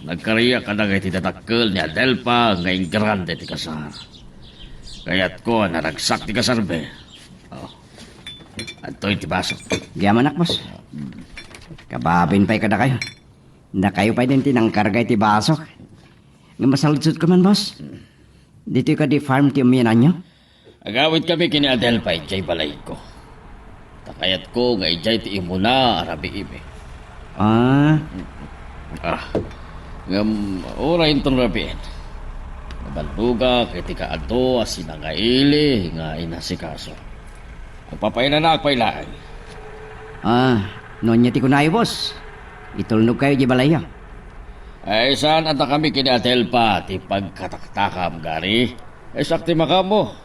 Nagkariya ka na ti tatakkel ni Adelpa ngayon grande ti kasar. Kaya't ko naragsak ti kasarbe. Ato'y ti basok. Giyaman nak boss. Kababin pa'y kada kayo. Na kayo pa'y din tinangkargay ti basok. Ngem masaludsud ko man boss. Dito ka di farm ti umiyanan nyo? Agawid kami kini Adelpa ijay balay ko. Takayat ko nga ijay ti imuna arabi ibe. Ngam oray intong rabiin. Nabaluga kay ti kaadto asinangaili nga inasikaso. Agpapailan na agpailaan. Nonya ti kunayo boss. Itulnog kayo di balaya. Ay saan ata kami kini Adelpa ti pagkataktakam gari. Ay sakti makamo.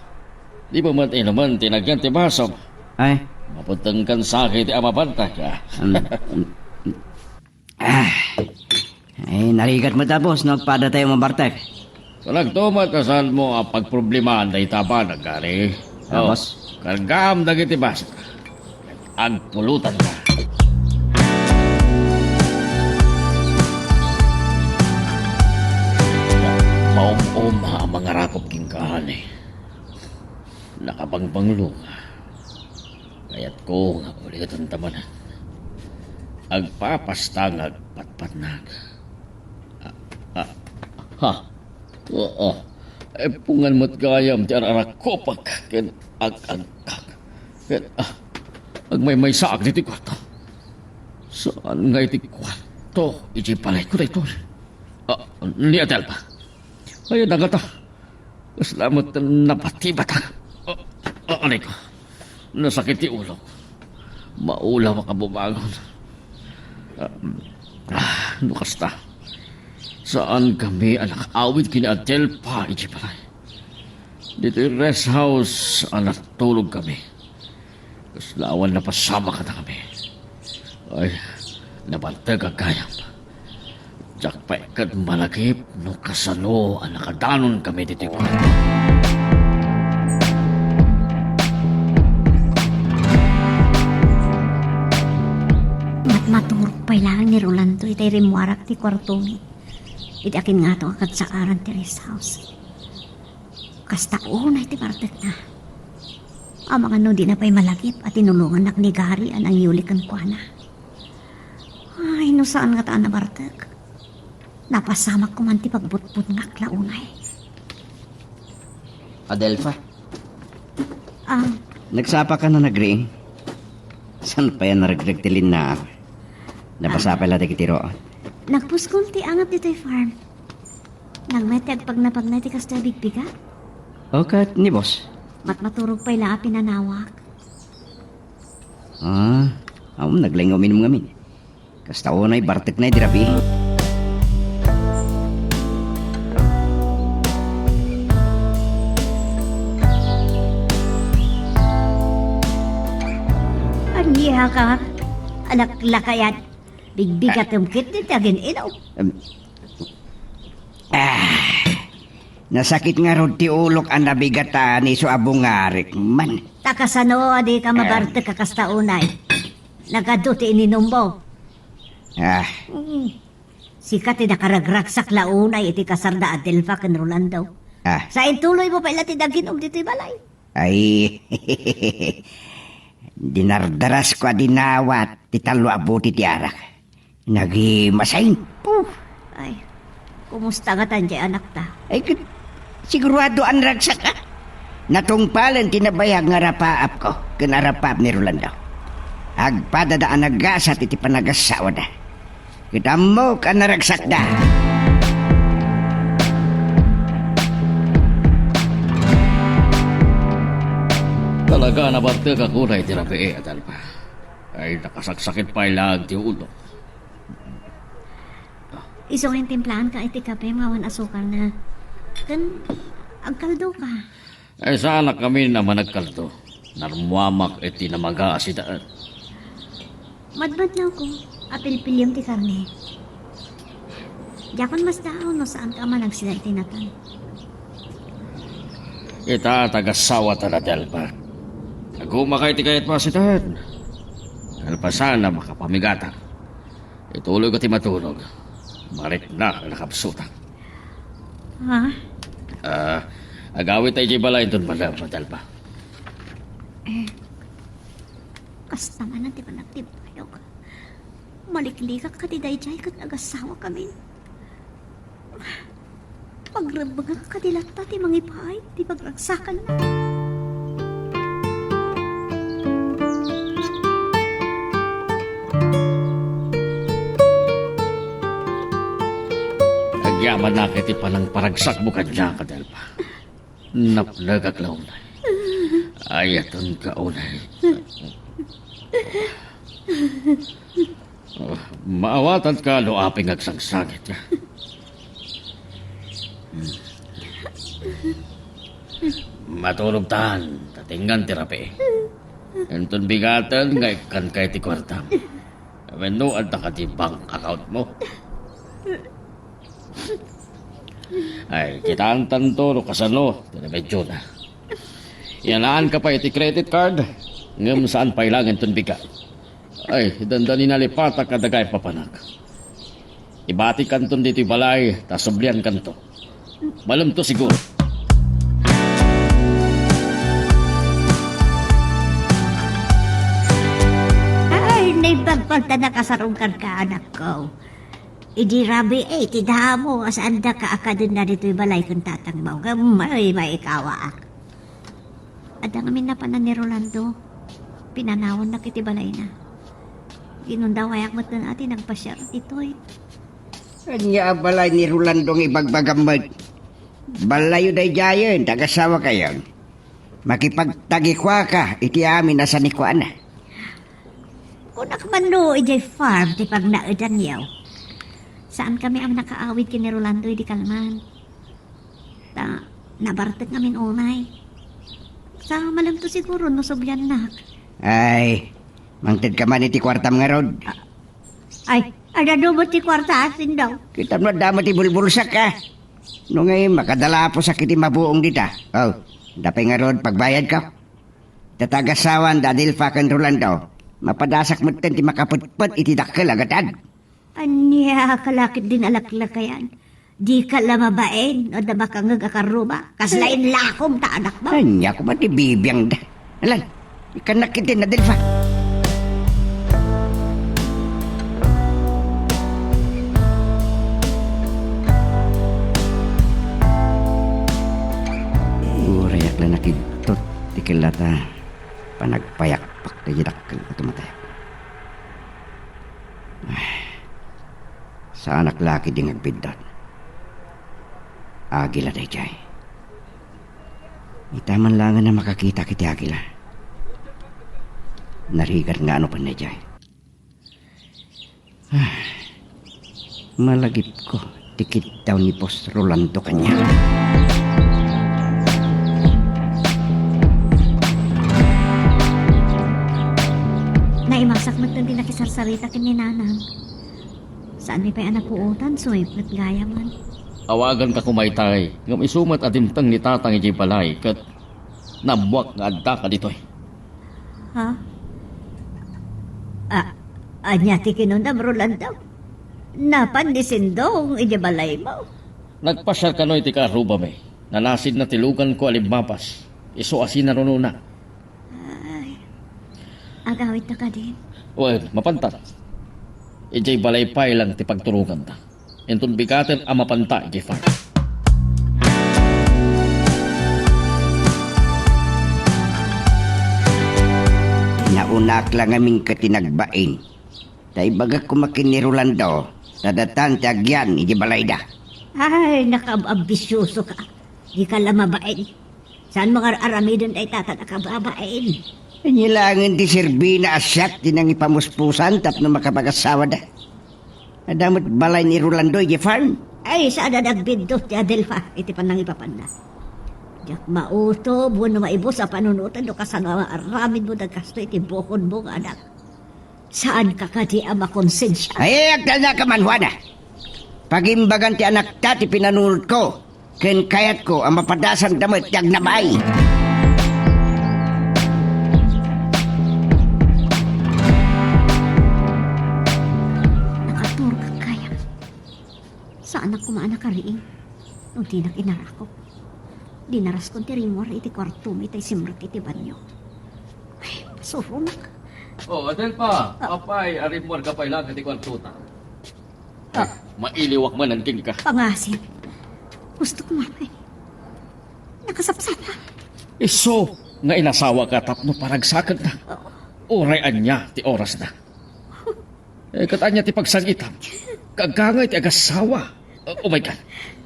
Di ba man naman tinagyan ti basom. Ay, Mapuntang kan sakit ti amabantay ka. Ay, narigat mo tapos, nagpada tayo mabartek. So nagtumat kasan mo ang pagproblemahan na itaba na gari. Tapos? Kargam na kiti basa. Ang pulutan ka. Maum-om ang mga rakop king kahani. Nakabangbanglo nga. Kaya't ko nga ulit ang tamanan. Agpapastang agpatpatnag. Oo. Pungan mo't gayam ti ararak kopak. Ken ag-agkak. Ken agmay-may saak di ti kwarto. Saan nga iti kwarto? Iti palay ko dito. Ni Adelpa. Ayun na nga ta. Salamat na napatibata. Anay ko. Nasakit ti ulo. Maulaw ka bumangon. Nukas ta. Saan kami anak awit kini Adelpa iti palay. Dito yung rest house ang natulog kami. Kaslawan na pasama ka na kami. Ay, nabantag ang kayam. Diyak pa ikad malagip no kasano ang nakadanon kami dito. Maturok pa'y lang ni Rolando itay rimwarak ti kwartong. Iti akin nga to akad sa aran ti rest house. Kasta unay ti partek na. Ang mga no di na pa'y malagip at tinulungan nak ni Gary ang yulikan kwa na. Ay, no saan nga taan na bartek? Napasamak ko man ti pagbutbut nga klaunay. Adelfa, Ah, nagsapa ka na nagring? San pa yan naragregtilin na? Napasapa lang ti tiro. nagpuskol ti angat dito'y farm. Nagmeteg pag napagnay ti kasta bigbiga. Okay, ni boss. Maturog pa'y lang pinanawak. Naglaing uminom ngamin. Kasta o na'y bartek na'y dirabi. Aniha ka, anak lakayat. Bigbigat yung kit ni tagin ilaw. Nasakit nga rod ti ulok ang nabigatan ni so abungarik man. Takasano, di ka mabarte kakasta unay. Nagado ti ininom mo. Ah, Sikat ti nakaragraksak launay iti kasarda at Delfa ken Rolando. Sa intuloy mo pa ila ti daginom dito'y balay. ay, dinardaras ko dinawat ti talo abuti ti arak. Nagimasain. Ay, kumusta nga tanjay anak ta? Ay, sigurado ang ragsak ka. Natungpalan tinabayag nga rapaap ko, kinarapaap ni Rolando. Agpadadaan nagasat iti panagasawa da. Kita mo ka naragsak da. Talaga nabarte ka kunay ti Rabi Adan pa. Ay nakasaksakit pa ilag ti ulo. Isong yung timplahan ka iti kape, mawan asukal na. Kan, agkaldo ka. Ay sana kami naman nagkalto. Narmuamak iti namaga asidaan. Madbad lang ko, apil-pilyam ti karne. Diakon mas daon no saan ka man nagsila itinatan. Ita tagasawa ta na Delpa. Naguma kay ti kayat masidahan. Kalpasan na makapamigata. Ituloy ko ti matunog. Marit na nakapsuta. Ha? Agawit tayo di balay doon madam, Delpa. Kasta man ang tiba nagtibbayog. Maliklikak ka ti dayjay kat nagasawa kami. Pagrabag ka dilata ti mangipaay, ti pagragsakan na. Nagyaman na kiti pa ng paragsak mo kanya ka, Delpa. Naplagag launay. Ayaton ka unay. Maawatan ka no aping agsangsagit ka. Matulog tahan, tatingan tirapi. Entun bigatan nga ikan kay ti kwartam. Menuad na ka ti bank account mo. Ay, kita ang tanto no kasano, tinabedyo na. Yanaan ka pa iti credit card, ngam saan pa ilang entun biga. Ay, dandani na lipata kadagay papanak. Ibati kanton dito balay, tasublian kanto. Malam to siguro. Ay, naibagpagta na kasarungkan ka, anak ko. Idi rabi tidamo asaan da ka akadun na dito'y balay kung tatangbaw. Gamay maikawa ak. Ada ngamin na panan ni Rolando. Pinanawon na kiti balay na. Ginundawayak mo't na natin ang pasyar ito'y. Kanya balay ni Rolandong ibagbagamad. Balayo day jayon, tagasawa kayo. Makipagtagikwa ka, iti amin nasa nikwa na. Unak man no, ijay farm, ti pag naudan yaw. Saan kami ang nakaawid kini Rolando, di kalman. Nabartek namin unay. Sa malam to siguro, nusobyan na. Ay, mangtid ka man iti kwartam nga rod. Ay, ada dobot ti kwarta asin daw. Kita mo damat ti bulbulsak ka. No ngayon, makadala po sa kiti mabuong dita. Oh, dapay nga rod, pagbayad ka. Tatagasawan, dadil pa kan Rolando. Mapadasak mo ti makaputput iti dakkel agatan. Anya, kalakit din alaklakayan. Di ka lamabain, o da makangag akaruba. Kaslain lakom ta anak ba? Anya ko ba ti bibiyang da. Alan, ikan nakitin na dilfa. Urayak lang nakitot. Tikilata, panagpayakpak na jidakkel at tumatay. Sa anak laki di ngagpindot. Agila day jay. Itaman lang na makakita kiti agila. Narigat nga ano pa na jay. Malagip ko. Tikit daw ni Post Rolando kanya. Naimasak mo din nakisarsarita kini nanang. Saan may pa'y anak puutan, suwiplet gaya man. awagan ka kumaytay, ngam isumat adimtang ni tatang ijay balay, kat nabuwak nga adda ka ditoy. Ha? Anya ti kinundam Rolando. Napan ni Sindong ijabalay mo. Nagpasyal ka no iti karuba me, nalasid na tilugan ko alimmapas, iso asin na rununa. Agawit na ka din. Well, mapantat. Ijay balay pay lang ti pagturugan ta. Entun bigaten ang mapanta ijay far. Naunak lang aming katinagbain. Tay baga kumakin ni Rolando, nadatan ti agyan, iji balayda. Ay, nakabambisyoso ka. Di ka lamabain. Saan mga aramidon ay tata nakababain? Nilangan ti Serbina asyat din ang ipamuspusan tapno makapag-asawa da. Adamot balay ni Rolando iji farm. Ay, saan na nagbindot ti Adelfa? Iti panang ipapanda. Diyak mauto, buwan na maibos sa panunutan do kasan nga aramid mo nagkasto iti bukod mo nga anak. Saan ka di ang makonsensya? Ay, agdal na ka man, Juana. Pagimbagan ti anak ta ti pinanunod ko. Ken kayat ko ang mapadasan damit tiyag nabay. Nakatur ka kaya. Saan ako maanak ka riing? Nung tinak inarako. Dinaras kong tirimor iti kwarto mi tay simrat iti banyo. Ay, pasurunak. Oh, adel pa, apay, arimor ka pay lang iti kwartuta. Mailiwak man ang king ka. Pangasin. Gusto ko mamay. Nakasapsapa. Iso, nga inasawa ka tapno paragsakan na. Uray anya ti oras na. Katanya ti pagsangitam. Kagangay ti agasawa. Oh my God.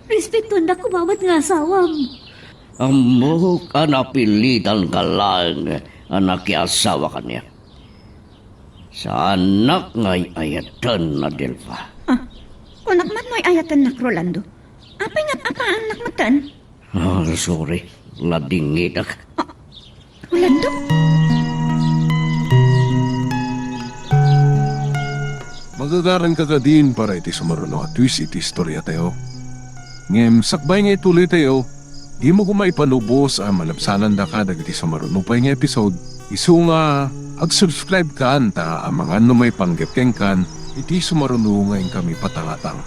Respeto na kumawat nga asawam. Amo ka napilitan ka lang, anak asawa ka niya. Sa anak ngay ayatan na Delfa. Kunak man mo'y ayatan na Rolando. Apay nga apa anak matan? Sorry, ladingit ak. Rolando? Magagaran ka din para iti sumaruno at twist iti istorya tayo. Ngem sakbay nga ituloy tayo, di mo kumaipanubos ang malabsanan da ka dagiti sumaruno pa nga episode. Isu nga ag-subscribe ka anta ang mga numay panggapkeng kan iti sumaruno ngayon kami patangatang.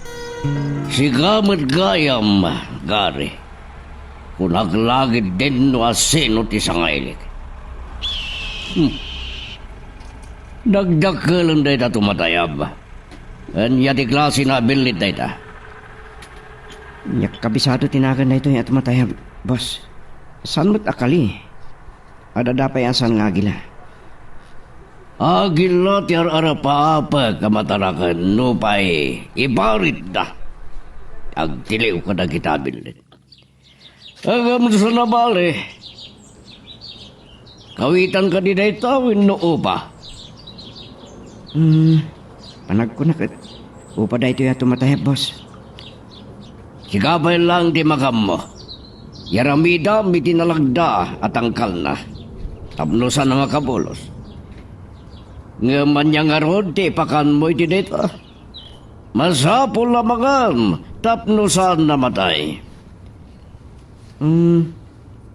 Sigamit gayam, gari. Kung naglagid din no asino ti sangailik. Nagdakalan day ta tumatayab. Anya ti klase na abilit day ta. Nyak kabisado tinagan na ito yung tumatayab, boss. Saan mo't akali? Adadapay asan nga gila. Agila ti ara pa kamatarakan no pa'y ibarit na. Agtiliw ka na kitabilin. Agam sa nabali. Kawitan ka din ito, winoo pa. Panag ko na kat. Upa da ito yung tumatahip, boss. Sigabay lang di makam mo. Yaramida, may tinalagda at angkal na. Tabnosan na makabulos. Ngaman niyang arod, di pakan mo iti dito. Masapol na magam, tapnosan na matay.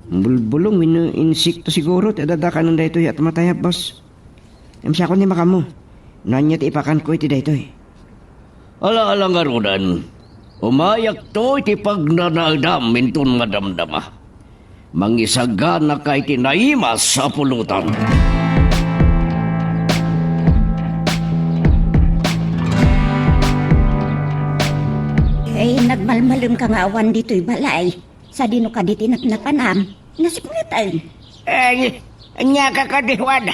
Bulbulong, insikto siguro, tadadakan ng dito at matay, boss. Siya ko ni makamo. Nanya ti ipakan ko iti dito. Ala-alang arudan. Umayak to iti pagnanadam mintun madamdama. Mangisaga na kay tinaimas sa pulutan. Nagmalmalum ka nga awan dito'y balay. Sa dino ka di tinatnapanam. Nasikulitan. Anya ka kadihwad.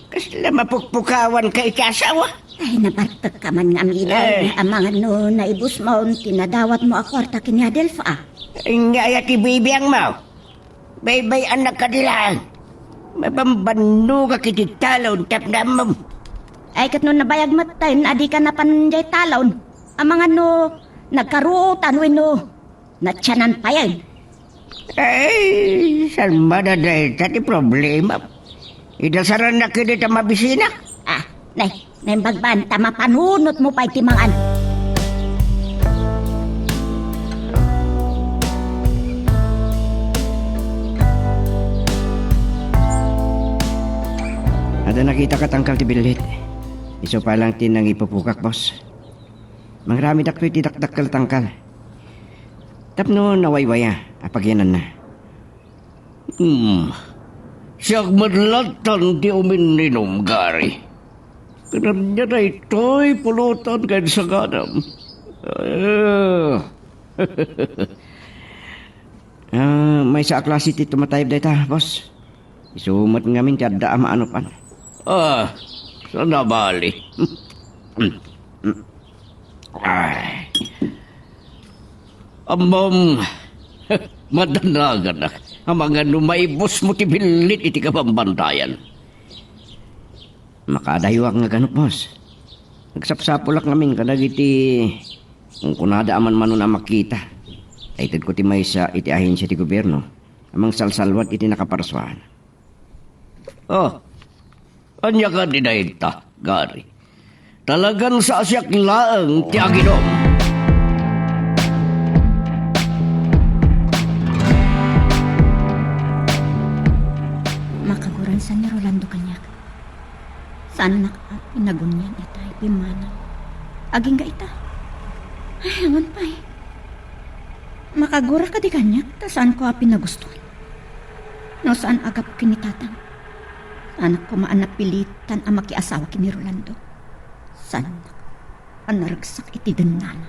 Kasla mapukpukawan kay kasawa. Ay, nabartag ka man nga milan. Ang mga no, naibus mo, tinadawat mo ako arta kinya Delfa. Nga ti bibiyang mo. Baybay anak ka nila. Mabambano ka kititalaw tapdam mo. Ay, kat no nabayag matay, adi ka na panjay talon. Ang mga no, nagkarutan no, natsanan pa yan. Ay, saan madadahil sa ti problema? Idasaran na kinita mabisina. Nay bagbanta, mapanunot mo pa itimangan. Kada nakita ka tangkal ti bilit. Iso pa lang tin nang ipupukak, boss. Mangrami dakto'y tidakdakal tangkal. Tapno nawaywaya, apagyanan na. Siyag madlatan di umininom, Gary. Kananya na ito'y pulutan kayo sa ganam. May sa klase ti tumatayab dayta, boss. Isumat ngamin ti adda maano pan. Sa nabali. Ay. Amam, madanagan na. Ang mga numaibos mo ti bilit iti kapambantayan. Makadayuak nga ganop, boss. Nagsapsapulak namin kadag iti kung kunada aman manon ang makita. Aited ko ti may sa iti ahensya ti gobyerno. Amang salsalwat iti nakaparaswahan. Anya ka dinahita, Gary. Talagang sa asyak laang ti aginom. Makaguran sa ni Rolando kanyak. Saan nakapinagunyan itay pimana. Aging ga ita. Ay, angon pa eh. Makagura ka di kanyak, ta saan ko pinagustuhan. No saan agap kinitatang. Saan ko maanapilitan ang makiasawa kini Rolando. Saan ang naragsak iti denana.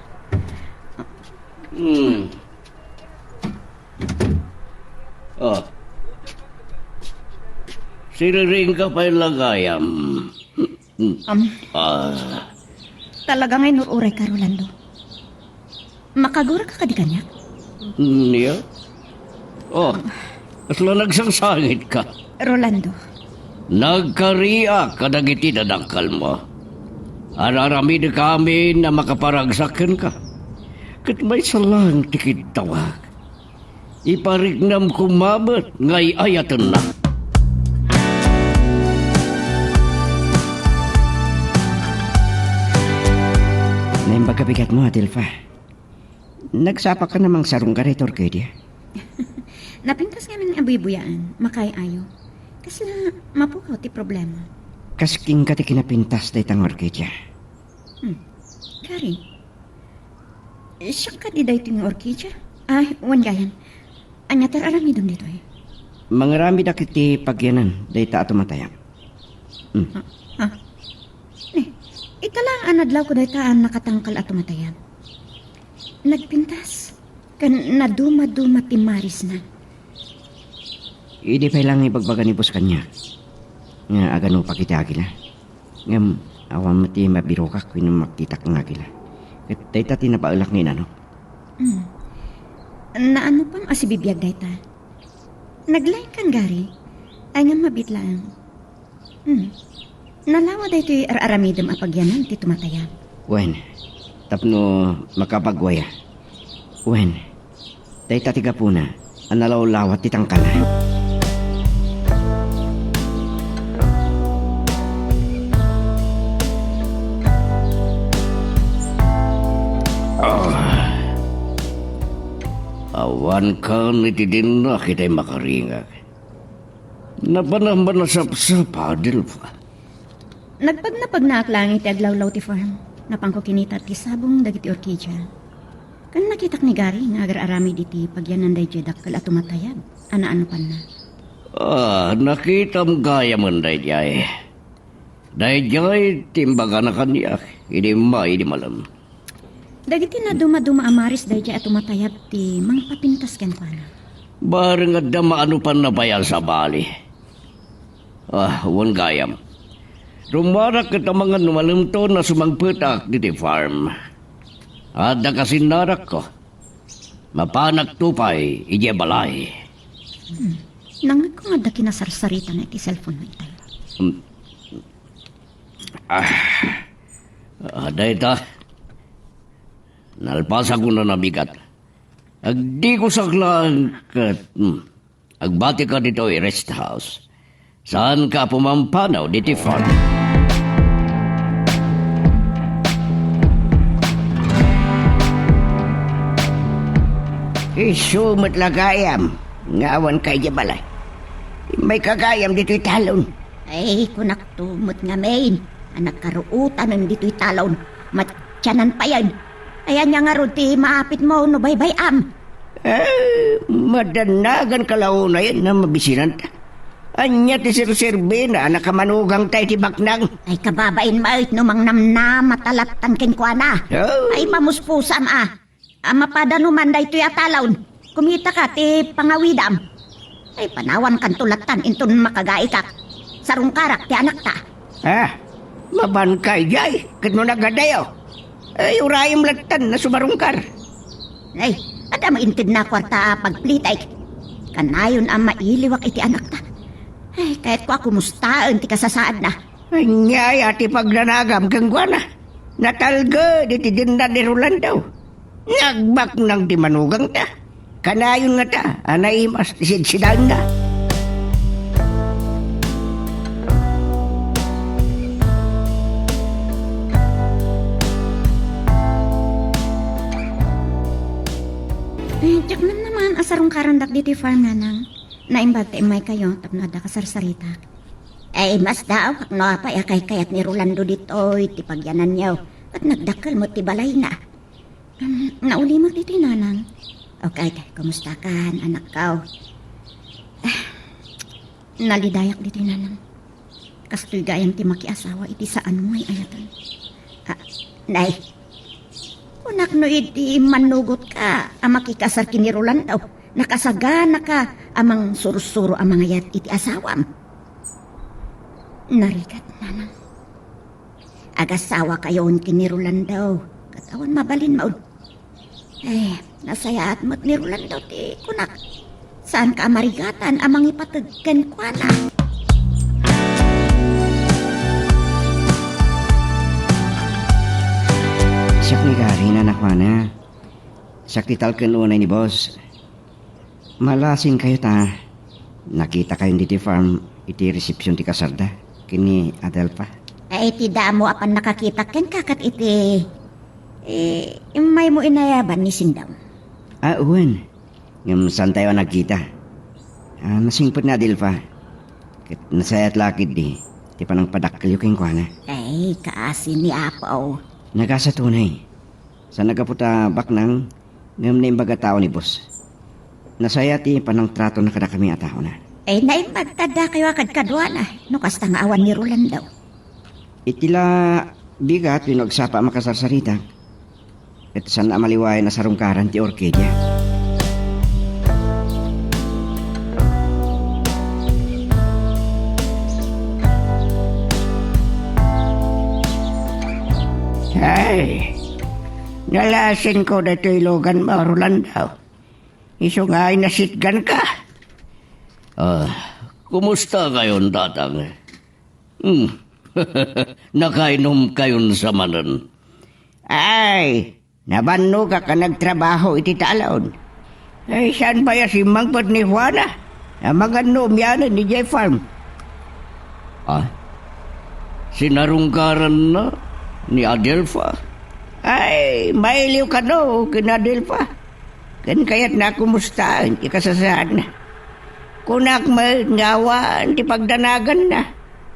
Siriring ka pa yung lagayam. Talaga ngay nururay ka, Rolando. Makagura ka di kanyak. Niya? Asla nagsangsangit ka. Rolando, Nagkariya kadagiti dadangkal mo. Araramid kami na makaparagsakan ka. Kat may salang tikit tawag. Iparignam kumabat ngay ayatan na. Naimbag kabigat mo, Atilfa. Nagsapa ka namang sarong ka rito, Orquídea. napintas nga ng abuyabuyaan, makay ayo. Kasi na mapukaw ti problema. Kasking ka ti kinapintas day tang Orquídea. Gary, siya ka di dahi ting orkidya? Ay, wan gayan. Anya aramidom dito eh. Mangarami da kiti pagyanan day ta atumatayang. Ita lang anadlaw ko dahi taan nakatangkal at tumatayab. Nagpintas. Kan naduma-duma ti Maris na. Idi pa lang ibagbaga ni boss kanya. Nga agano pa kita agila. Ngam awan mati mabiro ka kung makita kang agila. Kat day ta tinapaulak ni ano. Na ano pang asibibiyag dahi ta? Naglain kan Gary. Ay nga mabitlaan. Nalawa dahi ito'y aramidam apagyanan ti tumatayab. Wen, tapno makapagwaya. Wen, day ta tiga puna. Analawlawat ti tangkala. Awan ka niti din na kita'y makaringag. Napanamba na sa padil pa. Nagpagnapag na aklang iti aglawlaw ti farm. Napangko kinita ti sabong dagiti orkidya. Kan nakitak ni Gary nga agar-arami diti pagyanan day jedakkal at tumatayab. Ana-ano pa na. Nakita mo gaya man day jay. Day jay timbaga na kaniyak. Hindi malam. Dagiti na duma-duma amaris day at tumatayab ti mga papintas ken pana. Barang at damaano pa na bayan sa bali. Wan gayam. Rumarak kita mga numalimto na sumagputak diti farm. Ada kasi narak ko. Mapanak tupay, ije balay. Nangag ko nga da kinasarsarita na iti cellphone mo itay. Day ta. Nalpasa ko na nabigat. Agdi ko saklang agbati ka dito rest house. Saan ka pumampanaw diti farm? Isu matlagayam. Ngawan kay balay. May kagayam dito talon. Ay, kunak tumot nga main. Anak karuutan ng dito'y talon. Matyanan pa yan. Ayan niya nga ron ti maapit mo no bay-bayam. Madanagan kalauna yan na mabisinan ta. Anya ti sirserbe na nakamanugang tayo ti baknang. Ay kababain mait no mang namna matalatan ken kuana. Oh. Ay mamuspusam mapadanuman da ito'y atalon. Kumita ka ti pangawidam. Ay panawan kan tulatan inton makagai ka. Sarong karak ti anak ta. Mabankay jay. Kat mo nagadayo. Ay urayam latan na sumarungkar. Ay, ada maintid na kwarta pagplitay. Kanayon ang mailiwak iti anak ta. Ay, kahit ko akumustaan ti kasasaad na. Anya ati pagnanagam kang guana. Natalga di ti dinda ni Rolando. Nagbak nang di manugang ta. Kanayon nga ta. Anay mas isidsidan na. Tiyak naman asarong karandak diti farm na nang. Naimbag ta imay kayo tapno ada kasarsarita. Ay mas daw no pa kayat ni Rolando dito iti pagyanan niyaw. At nagdakkel mo ti balay na. Nauli mo diti nanang. Okay, kumusta kan anak kaw? Nalidayak diti nanang. Kastoy gayam ti makiasawa iti saan mo ay ayatan. Nay. Kunak no iti manugot ka makikasar kini Rolando. Nakasagana ka amang sursuro ang mga yat iti asawam. Narigat nanang. Agasawa kayon kini Rolando. Katawan mabalin maud. Nasayaat mo't ni Rolando ti kunak. Saan ka marigatan amang ipatagkan kwa na? Siyak ni Gary na nakwana. Siyak titalken unay ni boss. Malasing kayo ta. Nakita kayo diti farm iti resepsyon ti kasarda. Kini Adelpa. Ay ti damo apan nakakita ken kakat iti. May mo inayaban ni Sindaw. Uwan. Yung saan tayo nagkita. Nasingpot na Adelpa. Kit nasayat lakid di. Ti panang padakkel yung kwana. Ay kaasin ni Apaw. Nagasa tunay. Sa nagaputa baknang ngam na imbaga tao ni boss. Nasaya ti panang trato na kada kami atao na. Ay naimbag tada kayo akad kadwa na. No kasta nga awan ni Rolando. Itila bigat pinagsapa makasarsarita. Ito saan na maliwayan na sarungkaran ti Orquídea. Ay, nalasin ko na ito ilogan mo, Rolando. Iso nga ay nasitgan ka. Kumusta kayon, tatang? Nakainom kayon sa manan. Ay, nabanno ka nagtrabaho iti talon. Ay, saan ba ya si Mangpot ni Juana? Ang mga numyanan ni J Farm. Sinarungkaran na ni Adelfa. Ay, mailiw ka no, kinadilpa. Kan kaya't nakumustaan, ikasasaan na. Kunak ngawan, ti pagdanagan na.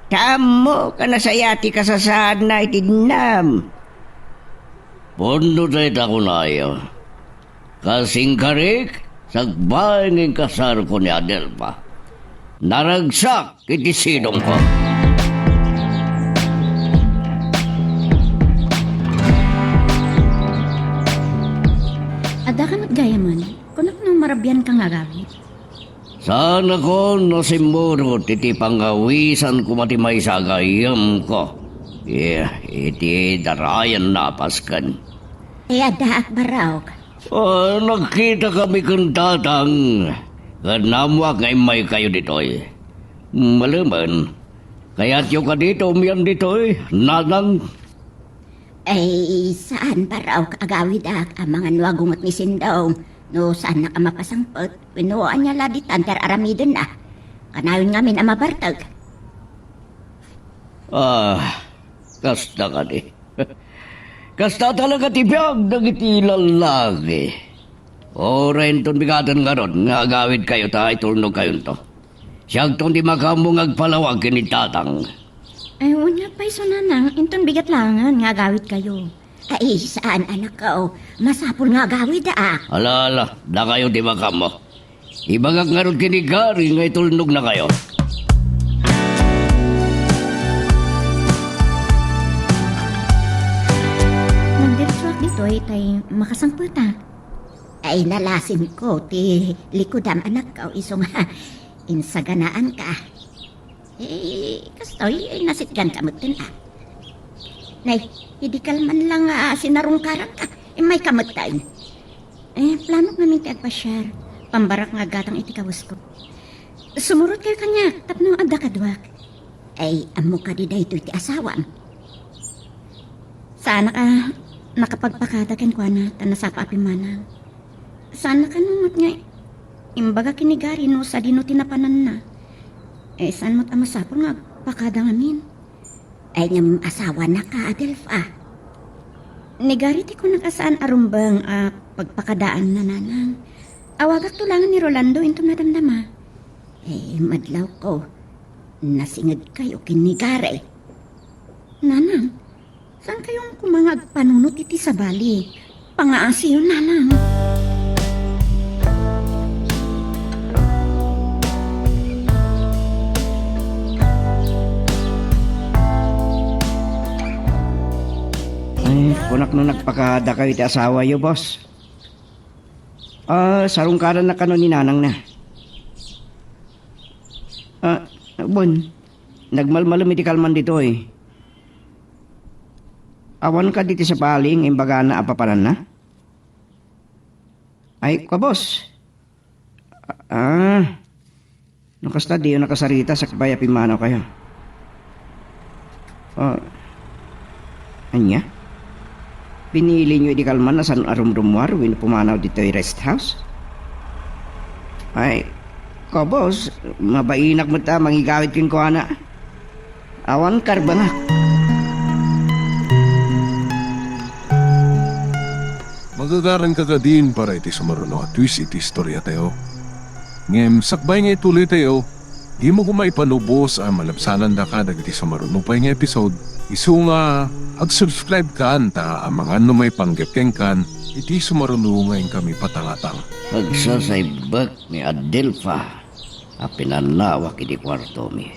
Tamo ka na sayati kasasaan na itinam. Pondo tayo ako na ayaw. Kasing karik, sagbangin kasar ko ni Adelfa. Naragsak iti sinong ko. Ada ka gaya man, kunak nang marabyan kang agawit. Sana ko nasimuro iti pangawisan ko matimay sa gayam ko. Iti darayan napaskan. Ay ada akbaraw. Nakita kami kang tatang. Ganamwa ngay may kayo ditoy. Malaman. Kaya't yung ka dito, umiyan ditoy. Nanang. Ay saan ba raw agawid ang mga nuagungot ni Sindaw? No saan na ka mapasangpot? Pinuhaan niya laditan ter aramidon na. Kanayon ngamin ang mabartag. Kasta ka di. Kasta talaga tibiyag dagiti lalaki. Oren ton bigatan nga ron, nga agawid kayo ta, itulnog kayo to. Siyag tong di makamong agpalawag kini tatang. Ay, unya pa iso nanang, inton bigat langan nga gawit kayo. Ay, saan anak ko? Masapol nga gawid Ala, da kayo di makamo. Ibagak nga ron kini Gary nga itulnog na kayo. Nagdiretsuak dito ay tay makasangputa. Ay, nalasin ko, ti likudam anak ko, iso nga, insaganaan ka. Kastoy, ay nasitgan ka mo Nay, hindi ka man lang sinarungkaran ka, may kamutan. Plano namin ti agpasyar. Pambarak nga gatang iti kawas ko. Sumurot kayo kanya, tapno adda kadwak. Ay, amo ka di dahito iti asawang. Sana ka nakapagpakadagan ko na tanasapa api manang. Sana ka numot nga imbaga kinigari no sa dino tinapanan na. Saan mo't amasapon nga pakada ngamin. Ay, ngam asawa na ka, Adelfa. Nigari ti ko nakasaan arumbang pagpakadaan na nanang. Awagak tulangan ni Rolando intom na damdama. Madlaw ko. Nasingad kayo kinigari. Nanang, saan kayong kumangag panunot iti sa bali? Pangaasi yun, nanang. Ay, kunak no nagpakada kayo iti asawa yo, boss. Sarungkaran na kano ni nanang na. Bon, nagmalmalam iti kalman dito eh. Awan ka dito sa paling, imbaga na apapanan na? Ay, ka boss. Nakasta di yung nakasarita sa kabaya pimanaw kayo. Anya? Pinili nyo di kalman na san arumrumwar win pumanaw dito yung rest house? Ay, ko boss, mabainak mo ta, mangigawit kin ko ana. Awan karba nga. Magagaran ka din para iti sumaruno at twist iti istorya tayo. Ngem, sakbay nga ituloy tayo, di mo kumay panubos ang malabsanan da ka dagiti sumaruno pa nga episode. Isu nga, ag-subscribe ka anta ang mga numay panggapkeng kan, iti sumaruno ngayon kami patangatang. Pagsasaybak ni Adelfa, pinanawak iti kwarto mi.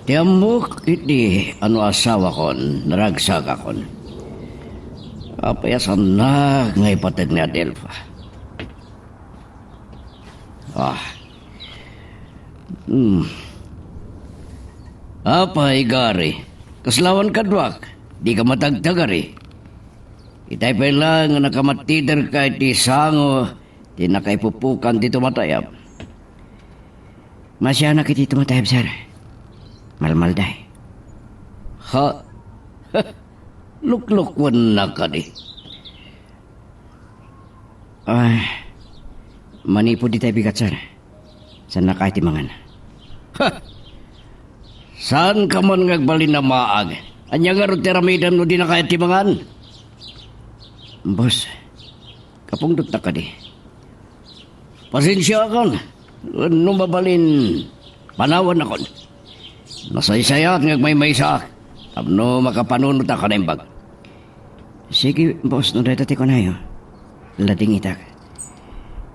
Tiamok iti asawa kon, naragsak akon. Apayasan na nga ipatag ni Adelfa. Apay, Gary. Kaslawan ka, Dwak. Di ka matagtagari. Itay pa lang nga nakamatider ka iti sango, di nakaipupukan dito matayab. Masya na kiti tumatayab, sir. Malmal day. Ha? Luklukwan na ka di. Manipo di tayo bigat, sir. Saan na kahit imangan? Saan ka man ngagbalin na maag? Anya nga ron teramidan no di na kaya timangan? Boss, kapungdot na ka di. Pasensya akon. Nung mabalin, panawan akon. Nasaysayat ngagmay-may sa apno makapanunot ka na imbag. Sige, boss, no dati ko na yun. Lading itak.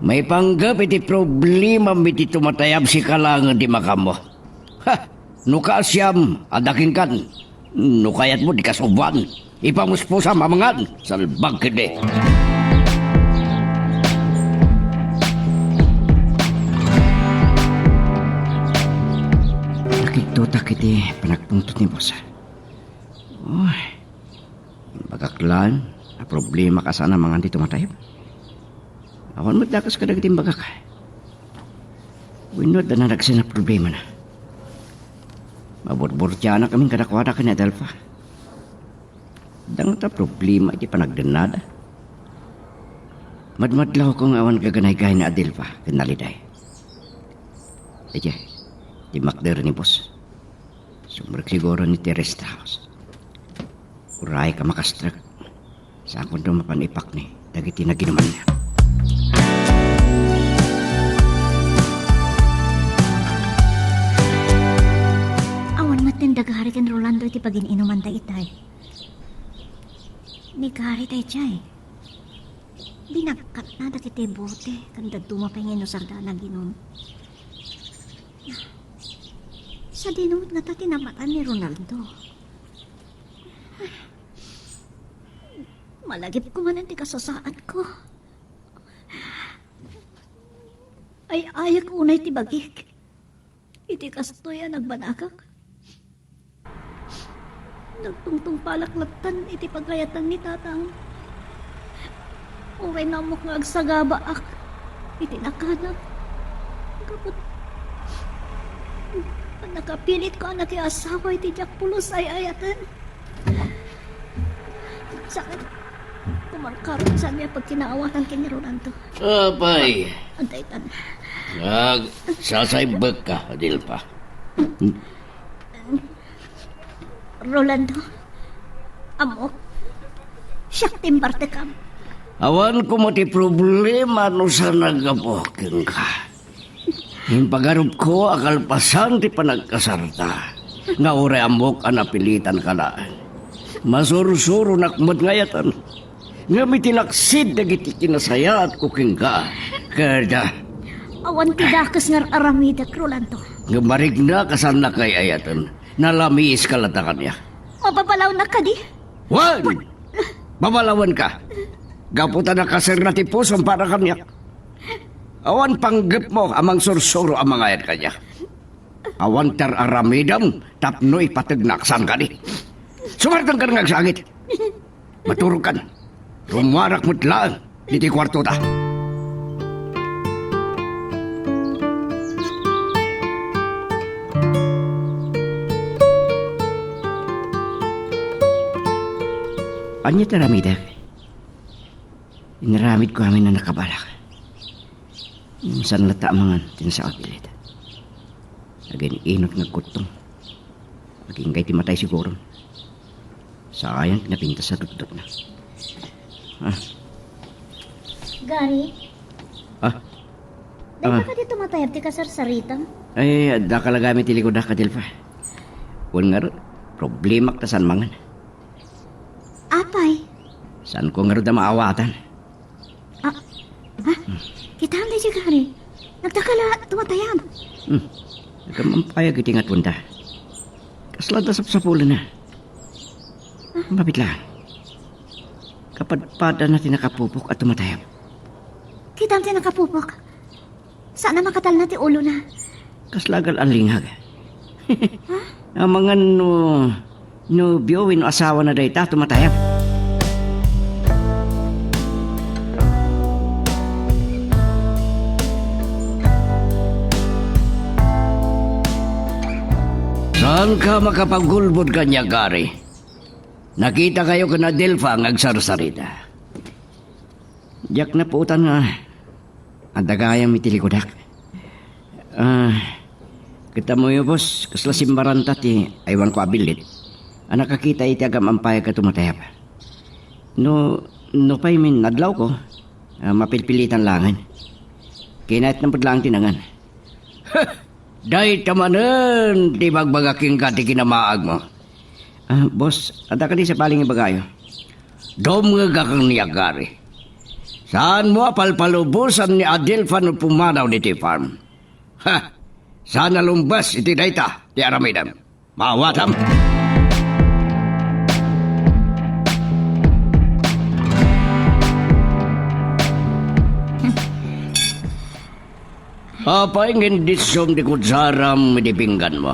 May panggap iti problema miti tumatayab si kalangan di makamo. Nuka siyam, adakin kan. Nukayat mo di kasuban. Ipamuspusa mamangan. Salbag kede. Nakitutak iti panagpungtot ni boss. Bagaklan, na problema ka sana mga dito matayab. Awan mo dakas ka dagitin bagak. Winod na nagsin na problema na. Maburbur-tya na kaming kadakwada ka ni Adelfa. Dang ta problema iti panagdanada. Madmadlaw kong awan kaganay-gahay na Adelfa kanaliday. Ejay, di makder ni boss. Sumrek siguro ni Teresta House. Uray ka makastrak. Sa akong dumapanipak ni dagiti na ginuman niya. dagahari ken Rolando iti pagininuman da itay. Ni gari tay chay. Binagkat na dagiti bote kan daduma pa ngeno sardana ginom. Sa dinumot nga ta tinamatan ni Ronaldo. Malagip ko man ang kasasaan ko. Ay ayak unay ti bagik. Iti kastoya nagbanakak. Nagtungtong palaklatan iti paglayatan ni tatang. Uray namok nga agsagabaak. Iti nakanak. Kapot. Nakapilit ko ang nakiasawa iti Jack Pulos ay ayatan. Sakit. Kumarkarot sa niya pag kinaawatan kay ni Rolando. Apay, Antaytan. nagsasaybag ka, Adelpa. Rolando. Amo. Siyak timbarte kam. Awan ko mo ti problema no sa nagapokin ka. Yung pagarup ko, akalpasan ti panagkasarta. Nga ure amok anapilitan ka na. Masuro-suro nakmad ngayatan. Nga may tinaksid na giti kinasaya at kuking ka. Kaya, Awan tidakas nga aramidak, Rolando. nga marigna kasan na kay ayatan. Nalamis kalatakan niya. Mapapalaw na ka di. Wan! Babalawan ka. Gaputan na kasir na ti pusong para kanya. Awan panggap mo amang sursuro ang mga ayat kanya. Awan tar aramidam tapnoy patignaksan ka ni. Sumartang ka ng agsangit. Maturog ka na. Rumarak mo't lang. Diti kwarto ta. Anya taramida? Inaramid ko amin na nakabalak. Saan lata mangan din sa apilit. Agin inot nga kutong. Aging kay timatay siguro. Sayang pinapintas sa tutut na. Gary, Ah, dahil ka dito matayab ti kasarsaritam. ay da kalagami tilikod da katilpa. Kung nga ro, problema tasan mangan. Apay. Saan ko nga ro da maawatan? Ha? Kita ang si Gary. Nagtakala tumatayab. Nagkamampayag iti nga punta. Kaslada sa sapulan na. Mabit lang. Kapadpada na tinakapupok at tumatayab. Kita ang nakapupok. Sana makatal na ti ulo na. Kaslagal ang linghag. Ang mga no biyowin o asawa na dayta tumatayab. Saan ka makapagulbod kanya, Gary? Nakita kayo ka na Delfa ang agsarsarita. Diyak na puutan nga. Ang dagayang mitilikodak. Kita mo yun, boss. Kasla simbaranta ti aywan ko abilit. Ang nakakita iti agam ampaya ka tumatayab. No pa'y min nadlaw ko. Mapilpilitan langan. Kinahit ng padlang tinangan. Dahil tamanan, di bagbagaking ka ti kinamaag mo. Boss, ada ka di sa paling ibagayo. Domngag kang niya, Gary. Saan mo apalpalubusan ni Adelfa no pumanaw ni ti farm? Ha! Sana lumbas iti dayta, ti aramidam. Mawatam! Apay ngin disom di kutsaram di pinggan mo.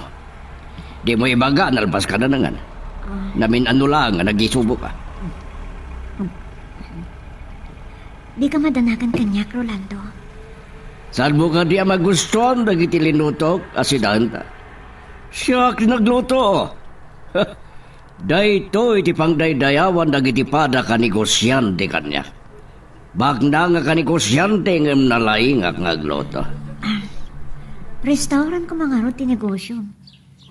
Di mo ibaga, nalpas ka na nangan. Namin ano lang, nagisubo ka. Di ka madanagan kanya, Rolando. Saan mo ka di magustuhan dagiti linutok, asidanta? Siya nagluto. Dayto iti pangdaydayawan dagiti pada kanigosyante kanya. Bagna nga kanigosyante ngem nalaing ak ngagluto. Restaurant ko mga ruti negosyo.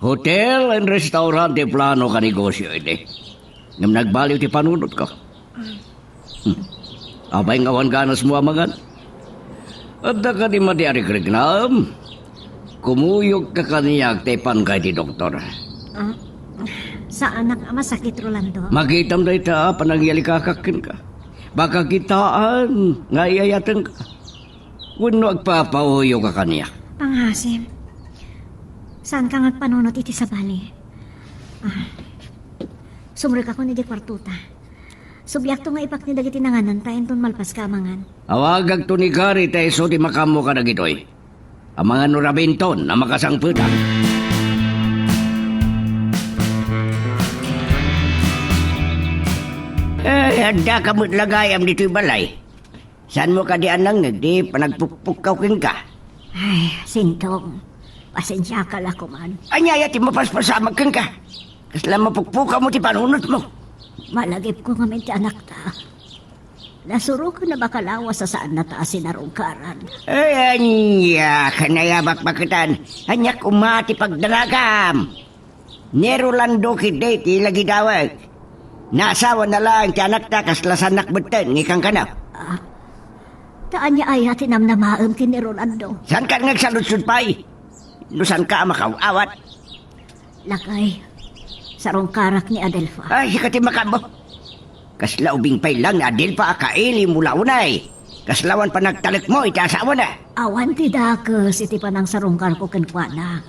Hotel and restaurant di plano kanegosyo iti. Ngem nagbaliw ti panunot ko. Abay ngawan ganas mo amagan. At da ka di madiari krignam. Kumuyog ka kaniyag tepan kay ti doktor. Sa anak nga masakit, Rolando. Magitam na ita, panagyalikakakin ka. Baka kitaan, nga iyayatan ka. Wano agpapauyo ka kaniya. Panghasim. Saan ka ngagpanunot iti sa bali? Sumurek ako ni di kwartuta. Subyakto nga ipak ni dagiti nanganan tayo ton malpas ka amangan. Awagag to ni Gary tayo so di makamo ka na gitoy. Ang mga nurabinton na makasangputan. Handa ka mo't lagayam dito'y balay. Saan mo ka di anang di panagpukpukaw ka? Ay, Sintong. Pasensya ka lako man. Anyaya ti mapaspasamag ka. Kasla mapukpukaw mo ti panunot mo. Malagip ko nga ti anak ta. Nasuro ka na bakalawa sa saan na ta sinarungkaran. Ay, anya ka na yabak bakitan. Anyak umati pagdaragam. Ni Rolando kide ti lagi dawag. Naasawa na lang ti anak ta kaslasan nakbutan ngikang kana. Taan niya ay tinamnamaam kini Rolando. Saan ka nagsaludsud pa'y? Lusan ka makawawat? Lakay, sarong karak ni Adelfa. Ay, sikati makamo. Kasla ubing pay lang na adil pa akaili mula unay. Kaslawan pa nagtalik mo, itasawa na. Awan ti dakes, iti pa ng sarong karko kenkwana.